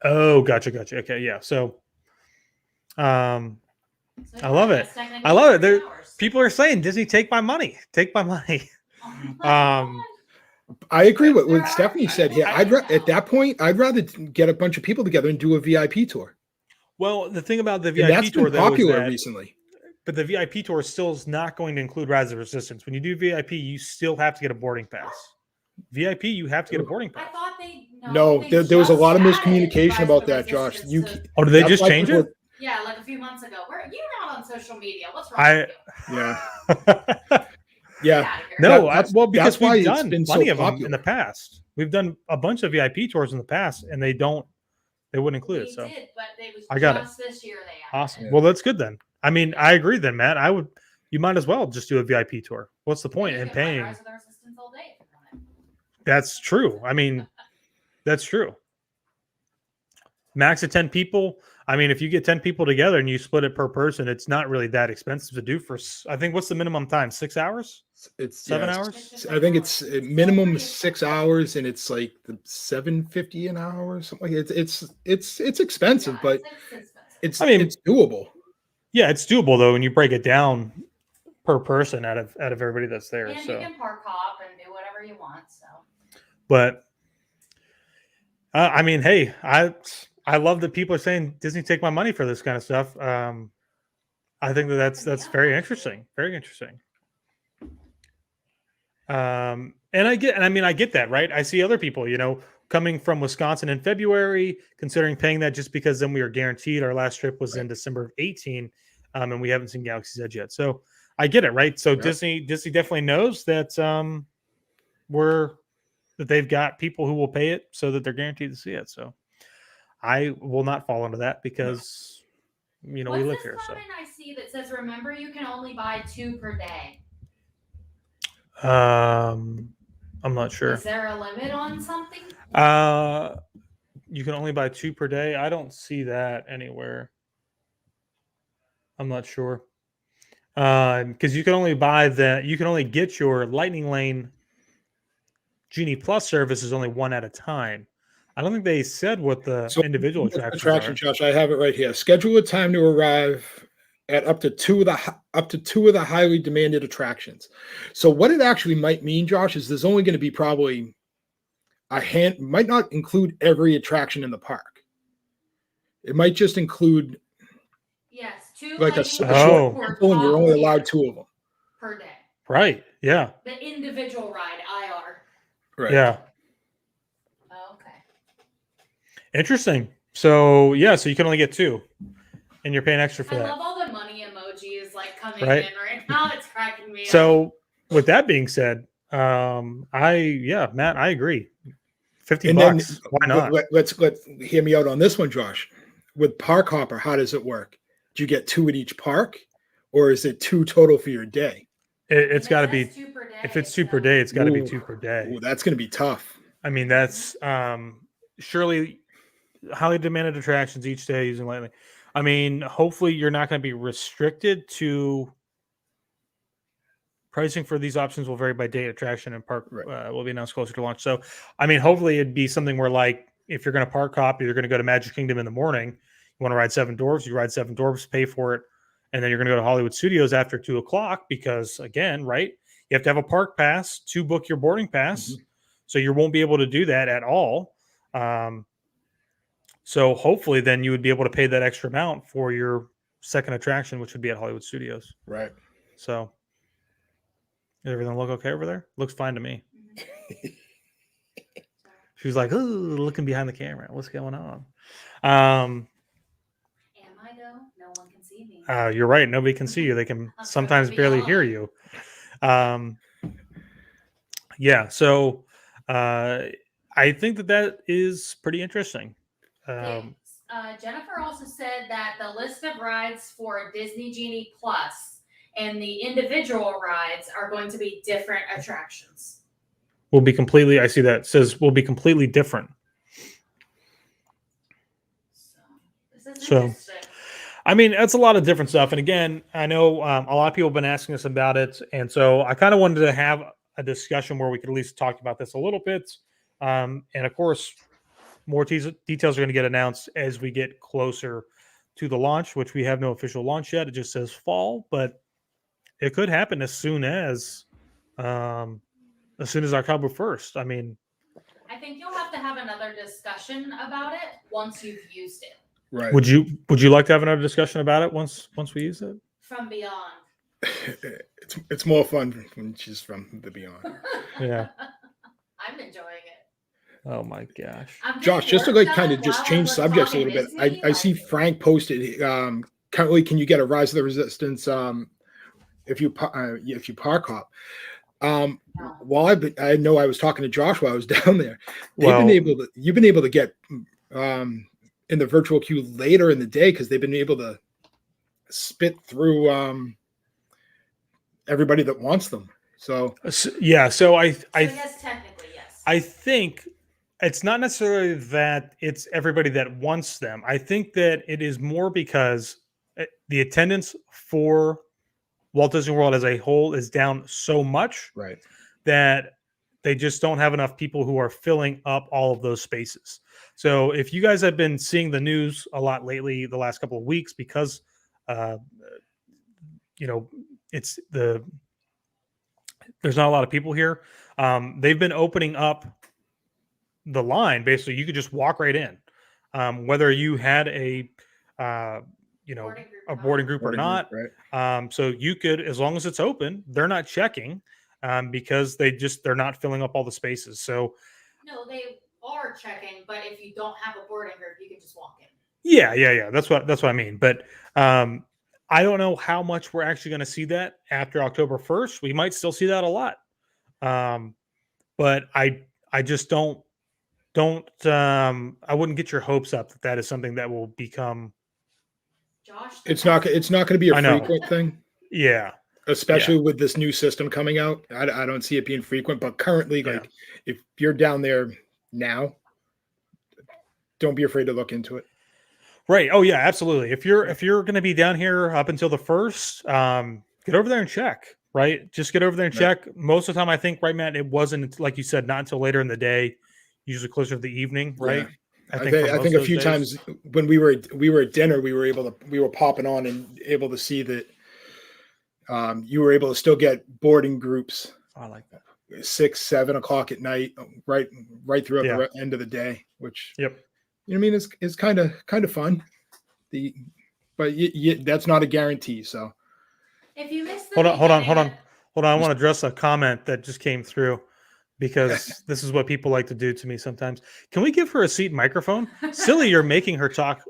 Oh, gotcha. Okay, yeah. So, I love it. I love it. People are saying, Disney, take my money. Take my money. I agree with what Stephanie said here. At that point, I'd rather get a bunch of people together and do a VIP tour. Well, the thing about the VIP tour, that's been popular recently. But the VIP tour still is not going to include Rise of Resistance. When you do VIP, you still have to get a boarding pass. VIP, you have to get a boarding pass. I thought there was a lot of miscommunication about that, Josh. Did they just change it? Yeah, like a few months ago. You're not on social media. What's wrong with you? Yeah. Yeah. No, because we've done plenty of them in the past. We've done a bunch of VIP tours in the past, and they wouldn't include it. So I got it. This year they awesome. Well, that's good then. I mean, I agree then, Matt. You might as well just do a VIP tour. What's the point in paying? That's true. I mean, that's true. Max of 10 people. I mean, if you get 10 people together and you split it per person, it's not really that expensive to do for, I think, what's the minimum time? 6 hours? It's 7 hours? I think it's minimum 6 hours, and it's like $7.50 an hour or something like that. It's expensive, but it's doable. Yeah, it's doable though when you break it down per person out of everybody that's there. And so you can park hop and do whatever you want. So, but I mean, hey, I love that people are saying Disney, take my money for this kind of stuff. I think that's very interesting. Very interesting. And I get that, right? I see other people, coming from Wisconsin in February, considering paying that just because then we are guaranteed. Our last trip was in December of 18, and we haven't seen Galaxy's Edge yet. So I get it, right? So Disney definitely knows that that they've got people who will pay it so that they're guaranteed to see it. So I will not fall into that because we live here. So I see that says, remember, you can only buy 2 per day. I'm not sure. Is there a limit on something? You can only buy 2 per day. I don't see that anywhere. I'm not sure. Because you can only get your Lightning Lane Genie Plus service is only 1 at a time. I don't think they said what the So individual attractions attraction, are. Josh, I have it right here. Schedule a time to arrive at up to two of the highly demanded attractions. So what it actually might mean, Josh, is there's only going to be probably might not include every attraction in the park. It might just include Yes, 2 like a lightning short Oh. couple, and you're only allowed 2 of them. per day. Right. Yeah. The individual ride, IR. Right. Yeah. Oh, okay. Interesting. So yeah, so you can only get 2, and you're paying extra for I that. love all the money emojis like coming Right. in right now. It's cracking me up. So with that being said, Matt, I agree. $50. And then Why not? let's hear me out on this one, Josh. With Park Hopper, how does it work? Do you get 2 at each park, or is it 2 total for your day? It's got to be. 2 per day, If it's 2 so- per day, it's got to be Ooh. 2 per day. Ooh, that's going to be tough. I mean, that's surely highly demanded attractions each day using Lightning. I mean, hopefully you're not going to be restricted to pricing for these options will vary by date, attraction, and park Right. will be announced closer to launch. So, I mean, hopefully it'd be something where, like, if you're going to park hop, you're going to go to Magic Kingdom in the morning, you want to ride 7 Dwarfs, you ride 7 Dwarfs, pay for it, and then you're going to go to Hollywood Studios after 2:00 because, again, right, you have to have a park pass to book your boarding pass. Mhm. So you won't be able to do that at all. So hopefully then you would be able to pay that extra amount for your second attraction, which would be at Hollywood Studios. Right. So does everything look okay over there? Looks fine to me. She was like, "Ooh, looking behind the camera. What's going on?" Am I though? No one can see me. You're right. Nobody can see you. They can I'm sometimes gonna be barely on. hear you. Yeah. So I think that is pretty interesting. Jennifer also said that the list of rides for Disney Genie Plus and the individual rides are going to be different attractions. Will be completely. I see that it says will be completely different. So this is So- interesting. I mean, that's a lot of different stuff. And again, I know a lot of people have been asking us about it. And so I kind of wanted to have a discussion where we could at least talk about this a little bit. And of course, more details are going to get announced as we get closer to the launch, which we have no official launch yet. It just says fall, but it could happen as soon as October 1st. I mean, I think you'll have to have another discussion about it once you've used it Right. would you like to have another discussion about it once we use it? from beyond. It's more fun when she's from the beyond. Yeah. I'm enjoying it. Oh my gosh. I'm Josh, getting just to work like kind done of just while change we're subjects a talking little bit. Disney, I see like- Frank posted currently can you get a Rise of the Resistance if you park hop. No. While I know I was talking to Josh while I was down there. Well- You've been able to get in the virtual queue later in the day because they've been able to spit through everybody that wants them. So Yeah. So I guess technically, yes. I think it's not necessarily that it's everybody that wants them. I think that it is more because the attendance for Walt Disney World as a whole is down so much right. that they just don't have enough people who are filling up all of those spaces. So if you guys have been seeing the news a lot lately, the last couple of weeks, because it's there's not a lot of people here. They've been opening up the line. Basically, you could just walk right in, whether you had a boarding group or not. Right. So you could, as long as it's open, they're not checking because they're not filling up all the spaces. So No, they are checking, but if you don't have a boarding group, you can just walk in. yeah. That's what I mean. But I don't know how much we're actually going to see that after October 1st. We might still see that a lot. But I just don't I wouldn't get your hopes up that is something that will become. Josh, It's not going to be a I know. frequent thing. Yeah. especially with this new system coming out. I don't see it being frequent, but currently, Yeah. like if you're down there now, don't be afraid to look into it. Right. Oh yeah, absolutely. If you're going to be down here up until the 1st, get over there and check. Right. Just get over there and Right. check. Most of the time, I think, right, Matt, it wasn't, like you said, not until later in the day, usually closer to the evening. Right. I for think most a of those few days. times when we were at dinner, we were popping on and able to see that you were able to still get boarding groups I like that. 6, 7 o'clock at night, right throughout Yeah. the end of the day, which Yep. you know what I mean is kind of fun. But that's not a guarantee. So If you missed the Hold on. beginning- I want to address a comment that just came through because this is what people like to do to me sometimes. Can we give her a seat microphone? Silly, you're making her talk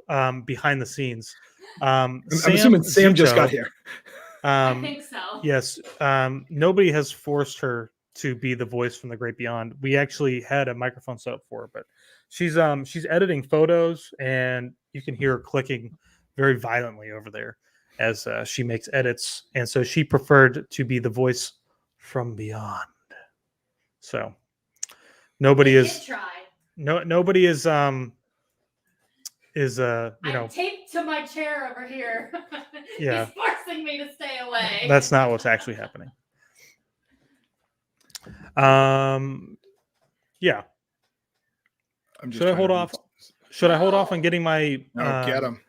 behind the scenes. I'm assuming Sam just got Zito, here. I think so. Yes. Nobody has forced her to be the voice from the great beyond. We actually had a microphone set up for her, but she's editing photos, and you can hear her clicking very violently over there as she makes edits, and so she preferred to be the voice from beyond. So nobody You is did try. nobody is I'm taped to my chair over here. Yeah. He's forcing me to stay away. that's not what's actually happening. Yeah. I'm just Should I trying hold to off? Should I hold off on getting my get them.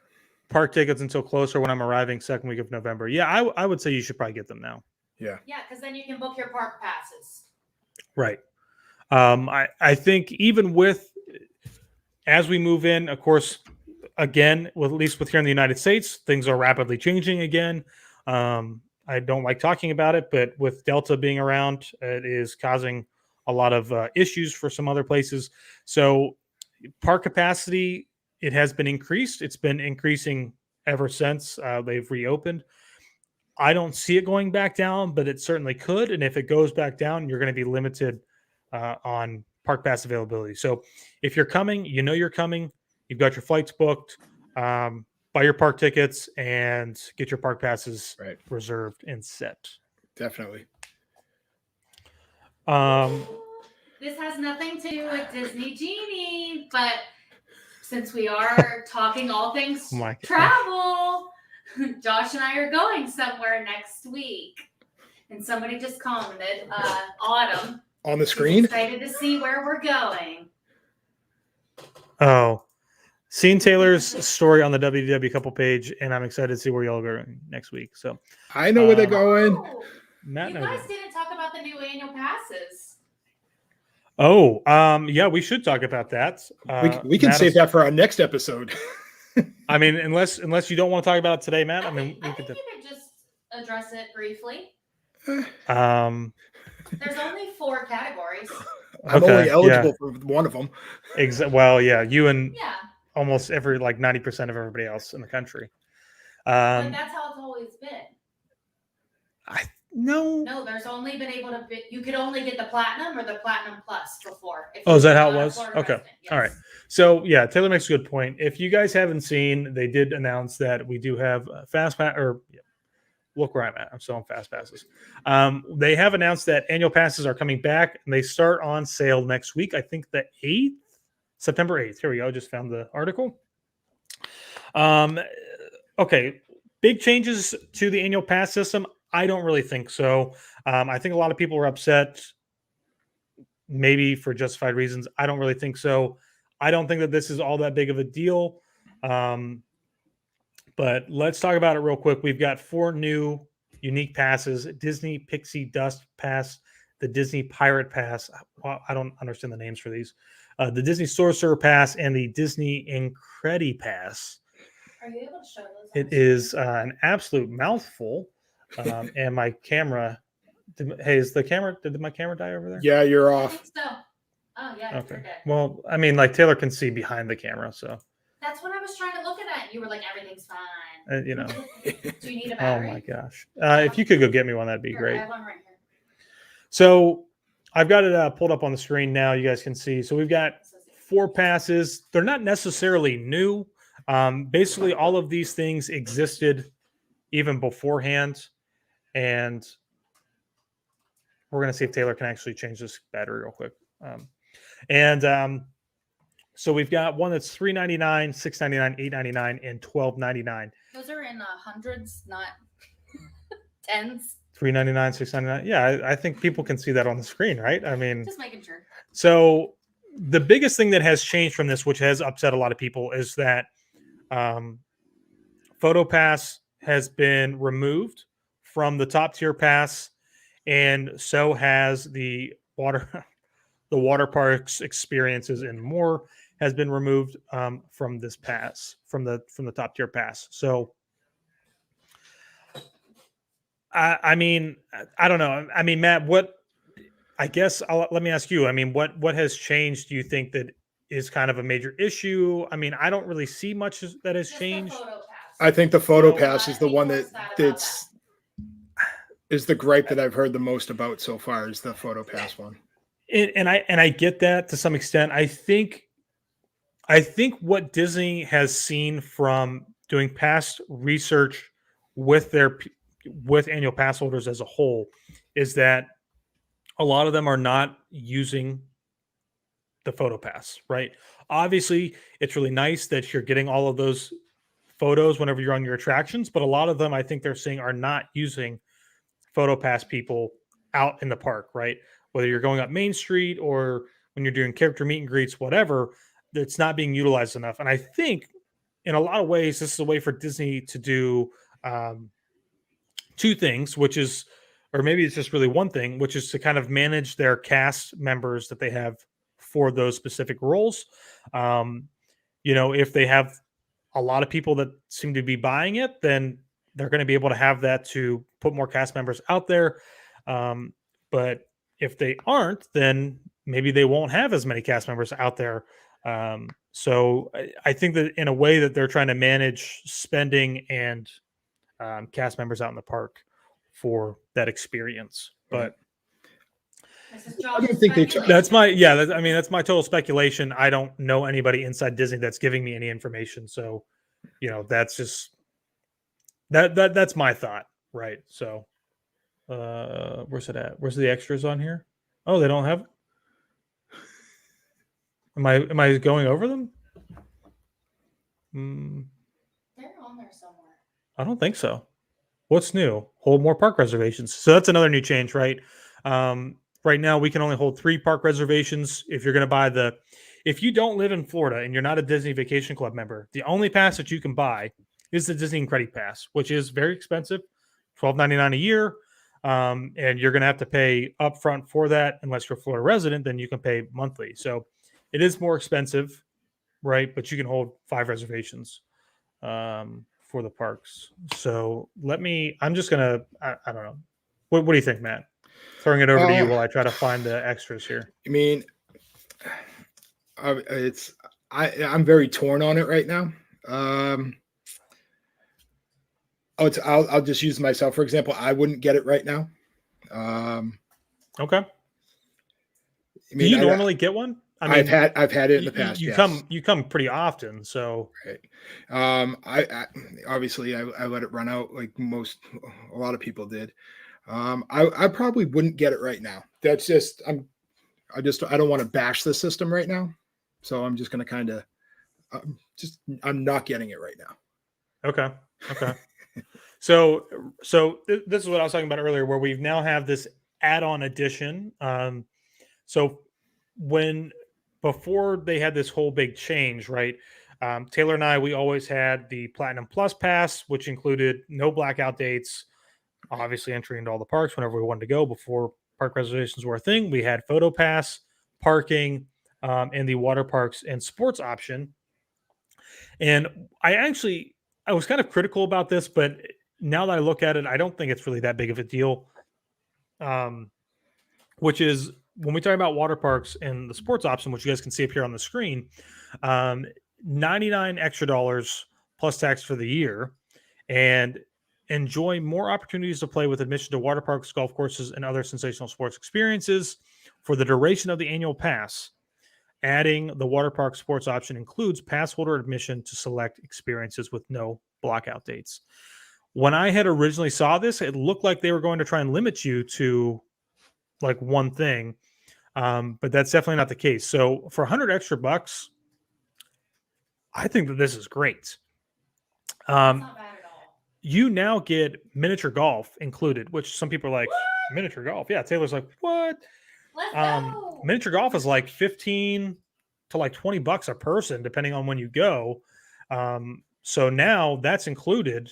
park tickets until closer when I'm arriving second week of November? Yeah, I would say you should probably get them now. Yeah. Yeah, because then you can book your park passes. Right. I think even with as we move in, of course, again, at least with here in the United States, things are rapidly changing again. I don't like talking about it, but with Delta being around, it is causing a lot of issues for some other places. So park capacity, it has been increased. It's been increasing ever since they've reopened. I don't see it going back down, but it certainly could. And if it goes back down, you're going to be limited on park pass availability. So if you're coming, you know you're coming, you've got your flights booked, buy your park tickets and get your park passes reserved and set. Definitely. This has nothing to do with Disney Genie, but since we are talking all things travel, Josh and I are going somewhere next week. And somebody just commented, Autumn. On the screen? Excited to see where we're going. Oh, seen Taylor's story on the WDW couple page, and I'm excited to see where y'all go next week. So I know where they're going. Matt, you guys didn't talk about the new annual passes. Oh, yeah, we should talk about that. We can save that for our next episode. I mean, unless you don't want to talk about it today, Matt. I mean, I think you could just address it briefly. There's only 4 categories. I'm only eligible for one of them. Well, yeah, you and almost every 90% of everybody else in the country. But that's how it's always been. No, there's only been able to. You could only get the platinum or the platinum plus before. Oh, is that how it was? Okay, yes. All right. So yeah, Taylor makes a good point. If you guys haven't seen, they did announce that we do have fast pass. Look where I'm at. I'm still on fast passes. They have announced that annual passes are coming back, and they start on sale next week. I think the 8th, September 8th. Here we go. Just found the article. Okay, big changes to the annual pass system. I don't really think so. I think a lot of people are upset, maybe for justified reasons. I don't really think so. I don't think that this is all that big of a deal. But let's talk about it real quick. We've got 4 new unique passes: Disney Pixie Dust Pass, the Disney Pirate Pass. Well, I don't understand the names for these. The Disney Sorcerer Pass and the Disney Incredi Pass. Are you able to show those? It is an absolute mouthful. And my camera. Did my camera die over there? Yeah, you're I off. think so. Oh yeah. Okay. Well, I mean, Taylor can see behind the camera, so. That's what I was trying to look at. You were like, everything's fine. You know. Do you need a battery? Oh my gosh! If you could go get me one, that'd be great. I have one right here. So I've got it pulled up on the screen now. You guys can see. So we've got 4 passes. They're not necessarily new. Basically, all of these things existed even beforehand. And we're going to see if Taylor can actually change this battery real quick. So we've got one that's $3.99, $6.99, $8.99, and $12.99. Those are in hundreds, not tens. $3.99, $6.99. Yeah, I think people can see that on the screen, right? I mean, Just making sure. So the biggest thing that has changed from this, which has upset a lot of people, is that PhotoPass has been removed from the top tier pass, and so has the water parks experiences and more has been removed from this pass, from the top tier pass. So I mean, I don't know. I mean, Matt, let me ask you. I mean, what has changed? Do you think that is kind of a major issue? I mean, I don't really see much that has Just changed. The photo pass. I think the photo pass I is the think one we're that sad about that's is the gripe that I've heard the most about so far is the photo pass one. And I get that to some extent. I think what Disney has seen from doing past research with annual pass holders as a whole is that a lot of them are not using the photo pass, right? Obviously, it's really nice that you're getting all of those photos whenever you're on your attractions, but a lot of them I think they're saying are not using photo pass people out in the park, right? Whether you're going up Main Street or when you're doing character meet and greets, whatever, it's not being utilized enough. And I think in a lot of ways, this is a way for Disney to do two things, which is, or maybe it's just really one thing, which is to kind of manage their cast members that they have for those specific roles. If they have a lot of people that seem to be buying it, then they're going to be able to have that to put more cast members out there. But if they aren't, then maybe they won't have as many cast members out there. So I think that in a way that they're trying to manage spending and cast members out in the park for that experience. But I don't think that's my total speculation. I don't know anybody inside Disney that's giving me any information. So, that's just that's my thought. Right. So, where's it at? Where's the extras on here? Oh, they don't have. Am I going over them? They're on there somewhere. I don't think so. What's new? Hold more park reservations. So that's another new change, right? Right now, we can only hold 3 park reservations. If you're going to buy if you don't live in Florida and you're not a Disney Vacation Club member, the only pass that you can buy is the Disney Credit Pass, which is very expensive, $12.99 a year. And you're going to have to pay upfront for that. Unless you're a Florida resident, then you can pay monthly. So it is more expensive, right? But you can hold 5 reservations for the parks. So I'm just going to, I don't know. What do you think, Matt? Throwing it over to you while I try to find the extras here. I mean, I'm very torn on it right now. I'll just use myself for example. I wouldn't get it right now. Okay. Do you normally get one? I mean, I've had it in the past. You come pretty often, so right. I obviously I let it run out like a lot of people did. I probably wouldn't get it right now. That's just I don't want to bash the system right now, so I'm just going to kind of I'm not getting it right now. Okay. So this is what I was talking about earlier, where we now have this add-on edition. So before they had this whole big change, right? Taylor and I, we always had the Platinum Plus Pass, which included no blackout dates, obviously entry into all the parks whenever we wanted to go before park reservations were a thing. We had Photo Pass, parking, and the water parks and sports option. And I was kind of critical about this, but now that I look at it, I don't think it's really that big of a deal. Which is when we talk about water parks and the sports option, which you guys can see up here on the screen, $99 extra plus tax for the year, and enjoy more opportunities to play with admission to water parks, golf courses, and other sensational sports experiences for the duration of the annual pass. Adding the water park sports option includes pass holder admission to select experiences with no blockout dates. when I had originally saw this, it looked like they were going to try and limit you to like one thing. But that's definitely not the case. So for 100 extra bucks, I think that this is great. It's not bad at all. You now get miniature golf included, which some people are like, what? Miniature golf. Yeah. Taylor's like, what? Let's go. Miniature golf is like 15 to like 20 bucks a person, depending on when you go. So now that's included.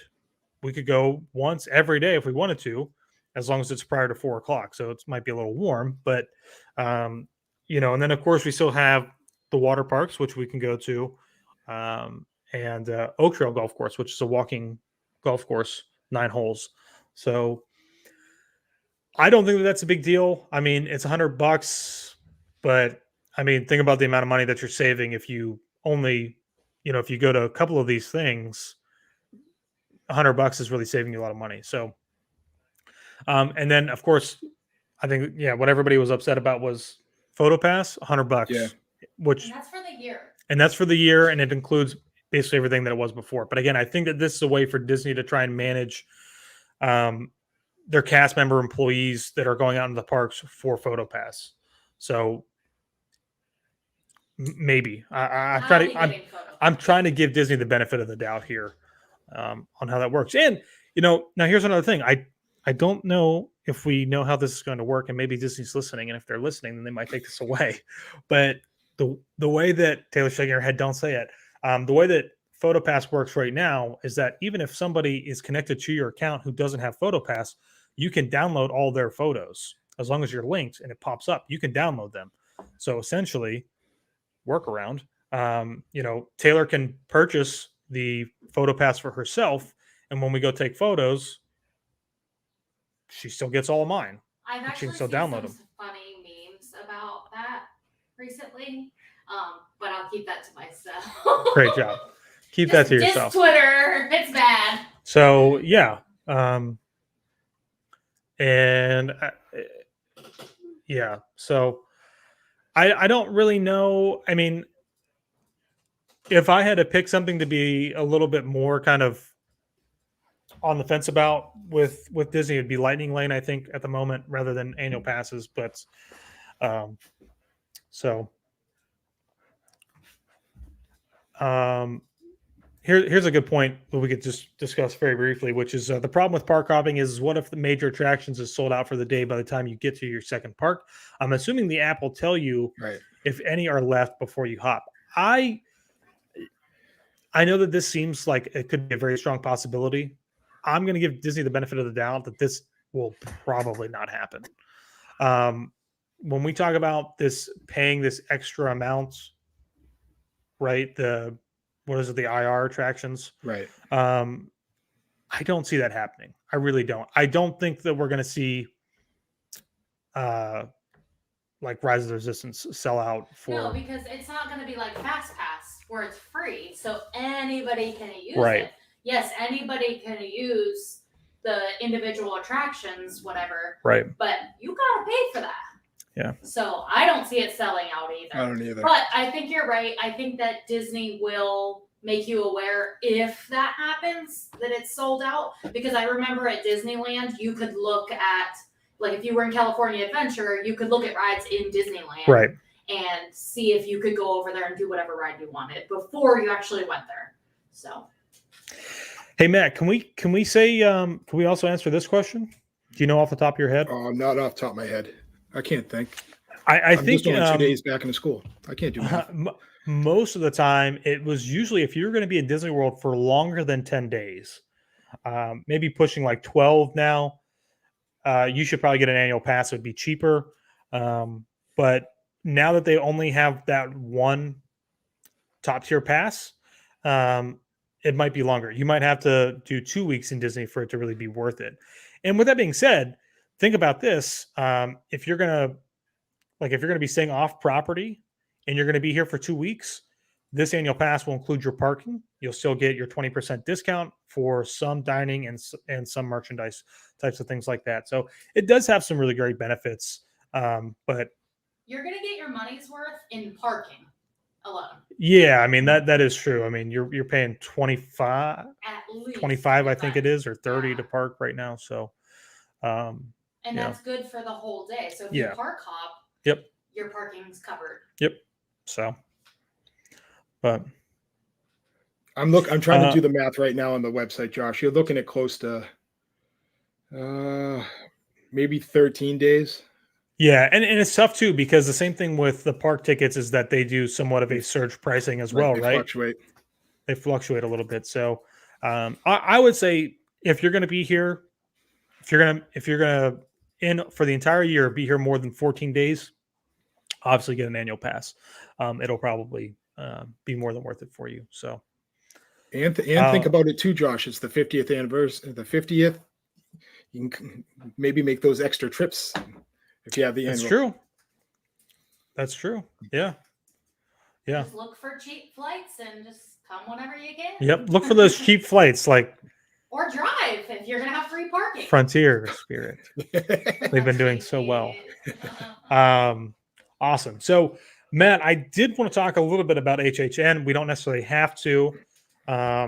We could go once every day if we wanted to, as long as it's prior to 4:00. So it might be a little warm, but and then of course we still have the water parks, which we can go to, and Oak Trail Golf Course, which is a walking golf course, 9 holes. So I don't think that that's a big deal. I mean, it's $100, but I mean, think about the amount of money that you're saving if you only, if you go to a couple of these things. $100 is really saving you a lot of money. So, and then of course, I think what everybody was upset about was PhotoPass, $100, Yeah. which And that's for the year. And that's for the year, and it includes basically everything that it was before. But again, I think that this is a way for Disney to try and manage their cast member employees that are going out into the parks for PhotoPass. So maybe I'm trying to give Disney the benefit of the doubt here on how that works. And now here's another thing. I don't know if we know how this is going to work, and maybe Disney's listening. And if they're listening, then they might take this away. But the way that Taylor's shaking her head, don't say it. The way that PhotoPass works right now is that even if somebody is connected to your account who doesn't have PhotoPass, you can download all their photos as long as you're linked and it pops up. You can download them. So essentially, workaround. Taylor can purchase the PhotoPass for herself, and when we go take photos, she still gets all of mine. I've actually seen some funny memes about that recently, but I'll keep that to myself. Great job. Keep that to yourself. Just Twitter. It's bad. So, yeah. So I don't really know. I mean, if I had to pick something to be a little bit more kind of on the fence about with Disney, it'd be Lightning Lane, I think, at the moment, rather than annual passes. But here's a good point that we could just discuss very briefly, which is the problem with park hopping is what if the major attractions is sold out for the day by the time you get to your second park? I'm assuming the app will tell you if any are left before you hop. I know that this seems like it could be a very strong possibility. I'm going to give Disney the benefit of the doubt that this will probably not happen. When we talk about this paying this extra amount, right? The IR attractions? Right. I don't see that happening. I really don't. I don't think that we're going to see like Rise of the Resistance sell out for. No, because it's not going to be like Fast Pass where it's free, so anybody can use it. Yes, anybody can use the individual attractions, whatever. Right. But you got to pay for that. Yeah. So I don't see it selling out either. I don't either. But I think you're right. I think that Disney will make you aware if that happens, that it's sold out. Because I remember at Disneyland, you could look at, like if you were in California Adventure, you could look at rides in Disneyland. Right. And see if you could go over there and do whatever ride you wanted before you actually went there. So. Hey Matt, can we say can we also answer this question? Do you know off the top of your head? Oh, not off the top of my head. I can't think. I think just only 2 days back into school. I can't do that. Most of the time, it was usually if you're going to be in Disney World for longer than 10 days, maybe pushing like 12 now, you should probably get an annual pass. It would be cheaper. But now that they only have that one top tier pass, it might be longer. You might have to do 2 weeks in Disney for it to really be worth it. And with that being said, think about this. If you're going to be staying off property and you're going to be here for 2 weeks, this annual pass will include your parking. You'll still get your 20% discount for some dining and some merchandise types of things like that. So it does have some really great benefits. But you're going to get your money's worth in parking. alone. Yeah, I mean that is true. I mean you're paying 25, At least 25 I think it is, or 30 Yeah. to park right now. So And yeah. that's good for the whole day. So if Yeah. you park hop, Yep. your parking's covered. Yep. So but I'm trying to do the math right now on the website, Josh. You're looking at close to maybe 13 days. yeah, and it's tough too, because the same thing with the park tickets is that they do somewhat of a surge pricing as well, They right? fluctuate. They fluctuate a little bit. So I would say if you're going to be here, if you're gonna in for the entire year, be here more than 14 days, obviously get an annual pass. It'll probably be more than worth it for you. So And think about it too, Josh. It's the 50th anniversary. The 50th. You can maybe make those extra trips if you have the that's annual. true. That's true. Yeah. Yeah. Just look for cheap flights and just come whenever you can. Yep. Look for those cheap flights, like Or drive if you're gonna have free parking. Frontier Spirit. They've been doing so well. Awesome. So, Matt, I did want to talk a little bit about HHN. We don't necessarily have to. I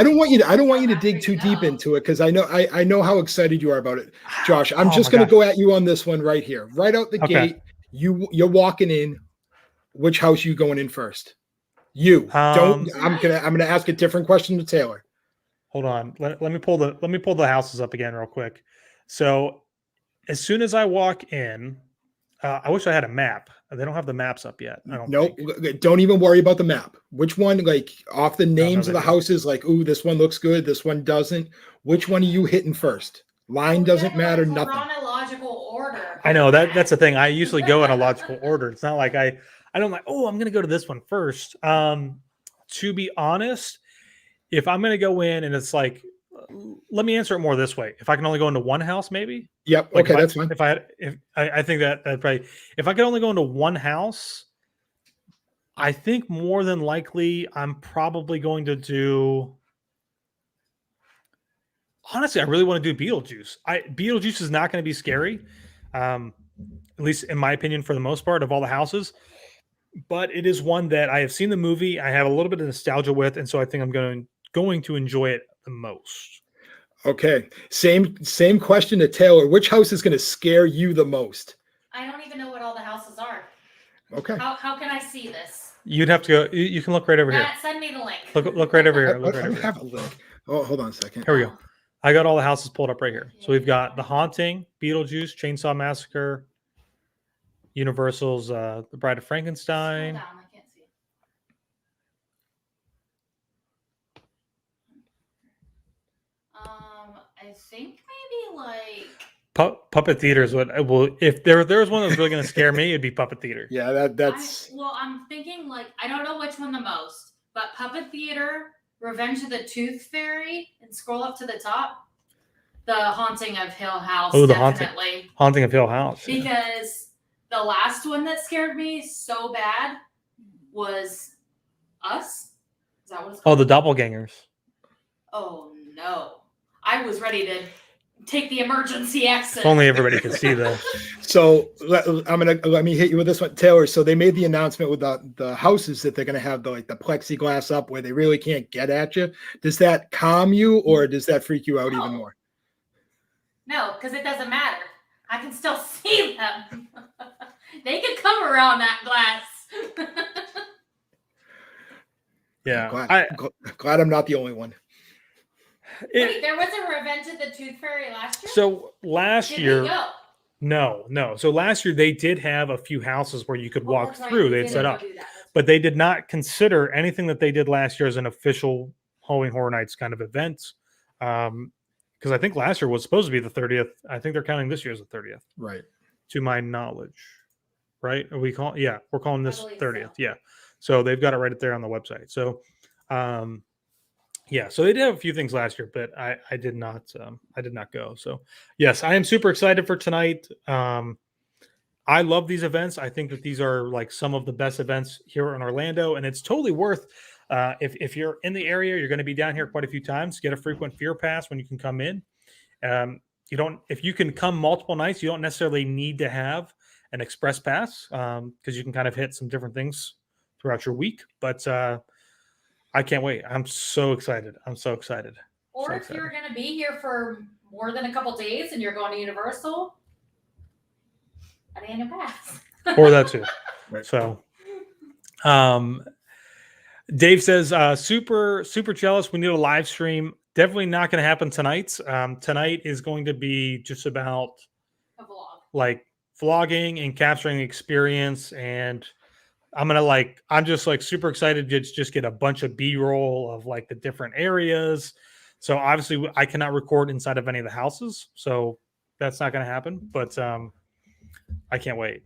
don't want you to dig too deep into it, because I know how excited you are about it, Josh. I'm just going to go at you on this one right here, right out the gate. You're walking in. Which house you going in first? You don't. I'm gonna ask a different question to Taylor. Hold on. Let me pull the houses up again real quick. So, as soon as I walk in, I wish I had a map. They don't have the maps up yet. I don't. Nope. think. Don't even worry about the map. Which one, like off the names of the don't. houses, like, ooh, this one looks good, this one doesn't. Which one are you hitting first? Line doesn't matter. Nothing. Chronological order. I know that's the thing. I usually go in a logical order. It's not like I don't like. Oh, I'm going to go to this one first. To be honest, if I'm going to go in and it's like, let me answer it more this way. If I can only go into one house, maybe. Yep. Like okay, that's fine. If I think that probably, if I could only go into one house, I think more than likely I'm probably going to do. Honestly, I really want to do Beetlejuice. Beetlejuice is not going to be scary, at least in my opinion, for the most part of all the houses. But it is one that I have seen the movie. I have a little bit of nostalgia with, and so I think I'm going to enjoy it the most. Okay. Same question to Taylor. Which house is going to scare you the most? I don't even know what all the houses are. Okay. How can I see this? You'd have to go. You can look right over here. Send me the link. Look right over here. I don't have a link. Oh, hold on a second. Here we go. I got all the houses pulled up right here. So we've got The Haunting, Beetlejuice, Chainsaw Massacre, Universal's The Bride of Frankenstein. Scroll down, I can't see it. I think maybe like Puppet Theater is what will. If there was one that was really going to scare me, it'd be Puppet Theater. Yeah, that's. I'm thinking like I don't know which one the most, but Puppet Theater, Revenge of the Tooth Fairy, and scroll up to the top. The Haunting of Hill House. Oh, the definitely. Haunting of Hill House. Because the last one that scared me so bad was Us. Is that what it's called? Oh, the Doppelgangers. Oh no! I was ready to take the emergency exit. If only everybody could see this. So let me hit you with this one, Taylor. So they made the announcement with the houses that they're going to have the plexiglass up where they really can't get at you. Does that calm you or does that freak you out even more? No, because it doesn't matter. I can still see them. They can come around that glass. Yeah, glad I'm not the only one. Wait, there was a Revenge of the Tooth Fairy last year? So last Did year, we go? no. So last year they did have a few houses where you could walk That's right, through. we They'd did set go up, do that. but they did not consider anything that they did last year as an official Halloween Horror Nights kind of event. Because I think last year was supposed to be the 30th. I think they're counting this year as the 30th. Right. To my knowledge. Right? We're calling this believe 30th. so. Yeah. So they've got it right there on the website. So yeah, so they did have a few things last year, but I did not go. So yes, I am super excited for tonight. I love these events. I think that these are like some of the best events here in Orlando, and it's totally worth if you're in the area, you're going to be down here quite a few times. Get a frequent fear pass when you can come in. If you can come multiple nights, you don't necessarily need to have an express pass because you can kind of hit some different things throughout your week. But I can't wait. I'm so excited. I'm so excited. Or So if excited. you're going to be here for more than a couple days and you're going to Universal, an annual pass. Or that too. Right. So, Dave says, super jealous. We need a live stream. Definitely not going to happen tonight. Tonight is going to be just about A vlog. like vlogging and capturing the experience. And I'm just like super excited to just get a bunch of B-roll of like the different areas. So obviously I cannot record inside of any of the houses. So that's not going to happen, but I can't wait.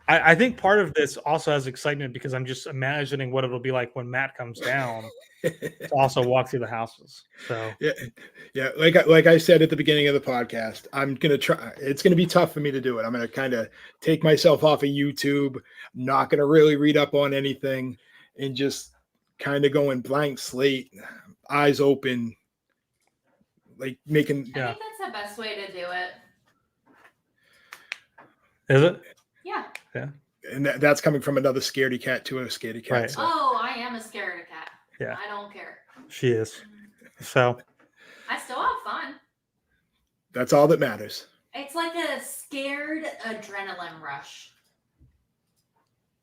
I think part of this also has excitement because I'm just imagining what it'll be like when Matt comes down to also walk through the houses. So yeah. Like I said at the beginning of the podcast, I'm gonna try. It's gonna be tough for me to do it. I'm gonna kind of take myself off of YouTube. Not gonna really read up on anything, and just kind of going blank slate, eyes open, like making. I think that's the best way to do it. is it? Yeah. And that's coming from another scaredy cat to a scaredy cat. Right. So. Oh, I am a scaredy cat. Yeah. I don't care. She is. So I still have fun. That's all that matters. It's like a scared adrenaline rush.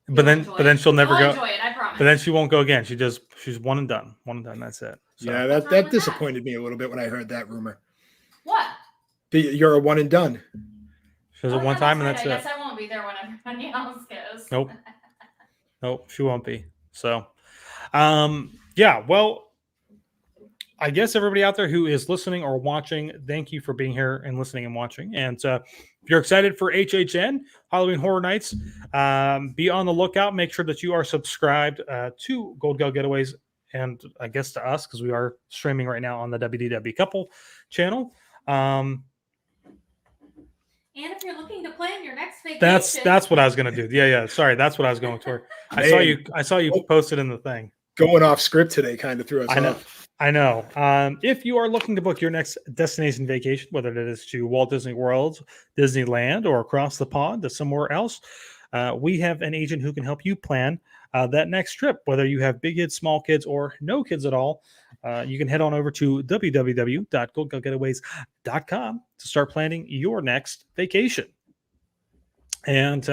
but then she'll never You'll go. enjoy it, I promise. But then she won't go again. She's one and done. That's it. So, Yeah, What's wrong that with disappointed me a little bit when I heard that rumor. What? You're a one and done. she does it Oh, one yeah, time and right. that's I it. guess I won't be there when everybody else goes. Nope, she won't be. So, yeah, well, I guess everybody out there who is listening or watching, thank you for being here and listening and watching. And if you're excited for HHN, Halloween Horror Nights, be on the lookout. Make sure that you are subscribed to Goldgell Getaways and I guess to us because we are streaming right now on the WDW Couple channel. And if you're looking to plan your next vacation, That's what I was gonna do. Yeah. Sorry, that's what I was going toward. I saw you posted in the thing. Going off script today kind of threw us off. I know. If you are looking to book your next destination vacation, whether it is to Walt Disney World, Disneyland, or across the pond to somewhere else, we have an agent who can help you plan that next trip. Whether you have big kids, small kids, or no kids at all, you can head on over to www.goldgellgetaways.com to start planning your next vacation. And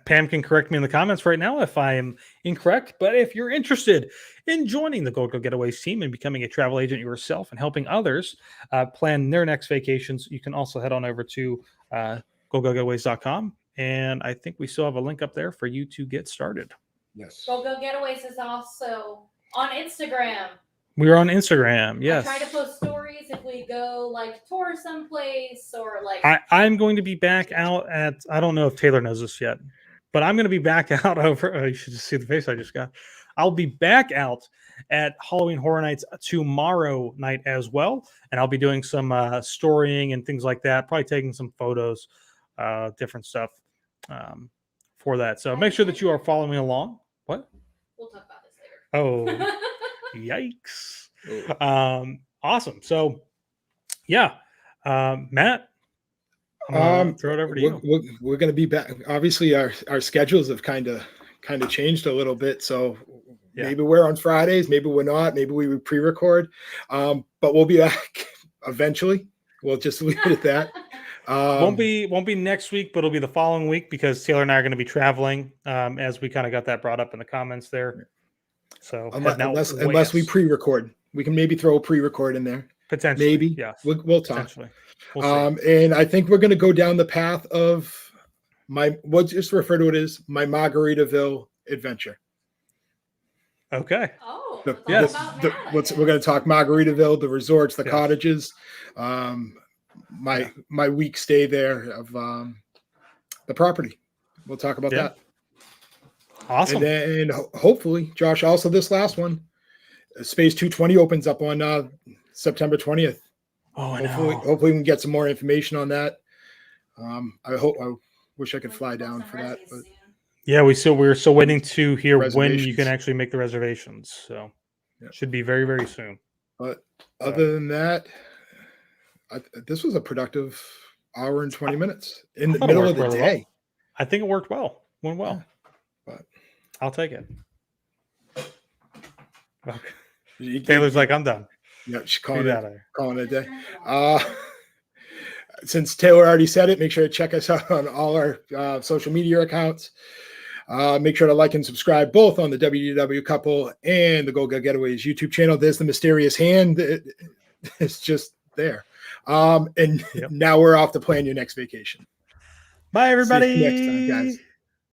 Pam can correct me in the comments right now if I am incorrect. But if you're interested in joining the Goldgell Getaways team and becoming a travel agent yourself and helping others plan their next vacations, you can also head on over to goldgellgetaways.com. And I think we still have a link up there for you to get started. Yes. Goldgell Getaways is also on Instagram. We're on Instagram. Yes. I try to post stories if we go like tour someplace or like. I'm going to be back out at, I don't know if Taylor knows this yet, but I'm going to be back out over, you should just see the face I just got. I'll be back out at Halloween Horror Nights tomorrow night as well. And I'll be doing some storying and things like that, probably taking some photos, different stuff for that. So make sure that you are following along. What? We'll talk about this later. Oh, yikes. Awesome. So, yeah, Matt, I'm throw it over to you. We're going to be back. Obviously, our schedules have kind of changed a little bit. So maybe we're on Fridays, maybe we're not. Maybe we pre-record, but we'll be back eventually. We'll just leave it at that. Won't be next week, but it'll be the following week because Taylor and I are going to be traveling. As we kind of got that brought up in the comments there. So unless we pre-record, we can maybe throw a pre-record in there. Potentially, maybe. Yes. We'll talk. We'll and I think we're going to go down the path of we'll just refer to it as my Margaritaville adventure. Okay. Oh, we're going to talk Margaritaville, the resorts, the cottages, my week stay there of the property. We'll talk about that. Awesome. And then hopefully, Josh, also this last one, Space 220 opens up on September 20th. Oh, I hopefully, know. Hopefully we can get some more information on that. I wish I could fly down for that. But yeah, we're still waiting to hear when you can actually make the reservations. So it should be very, very soon. But other than that, this was a productive hour and 20 minutes in the thought it middle of worked the really day. I think it worked well. Went well. But I'll take it. Okay. you- Taylor's like, I'm done. yeah, she's Get out of there. calling it a day. Since Taylor already said it, make sure to check us out on all our social media accounts. Make sure to like and subscribe both on the WDW Couple and the Goldgell Getaways YouTube channel. There's the mysterious hand. It's just there. And Yep. now we're off to plan your next vacation. Bye, everybody. See you next time, guys.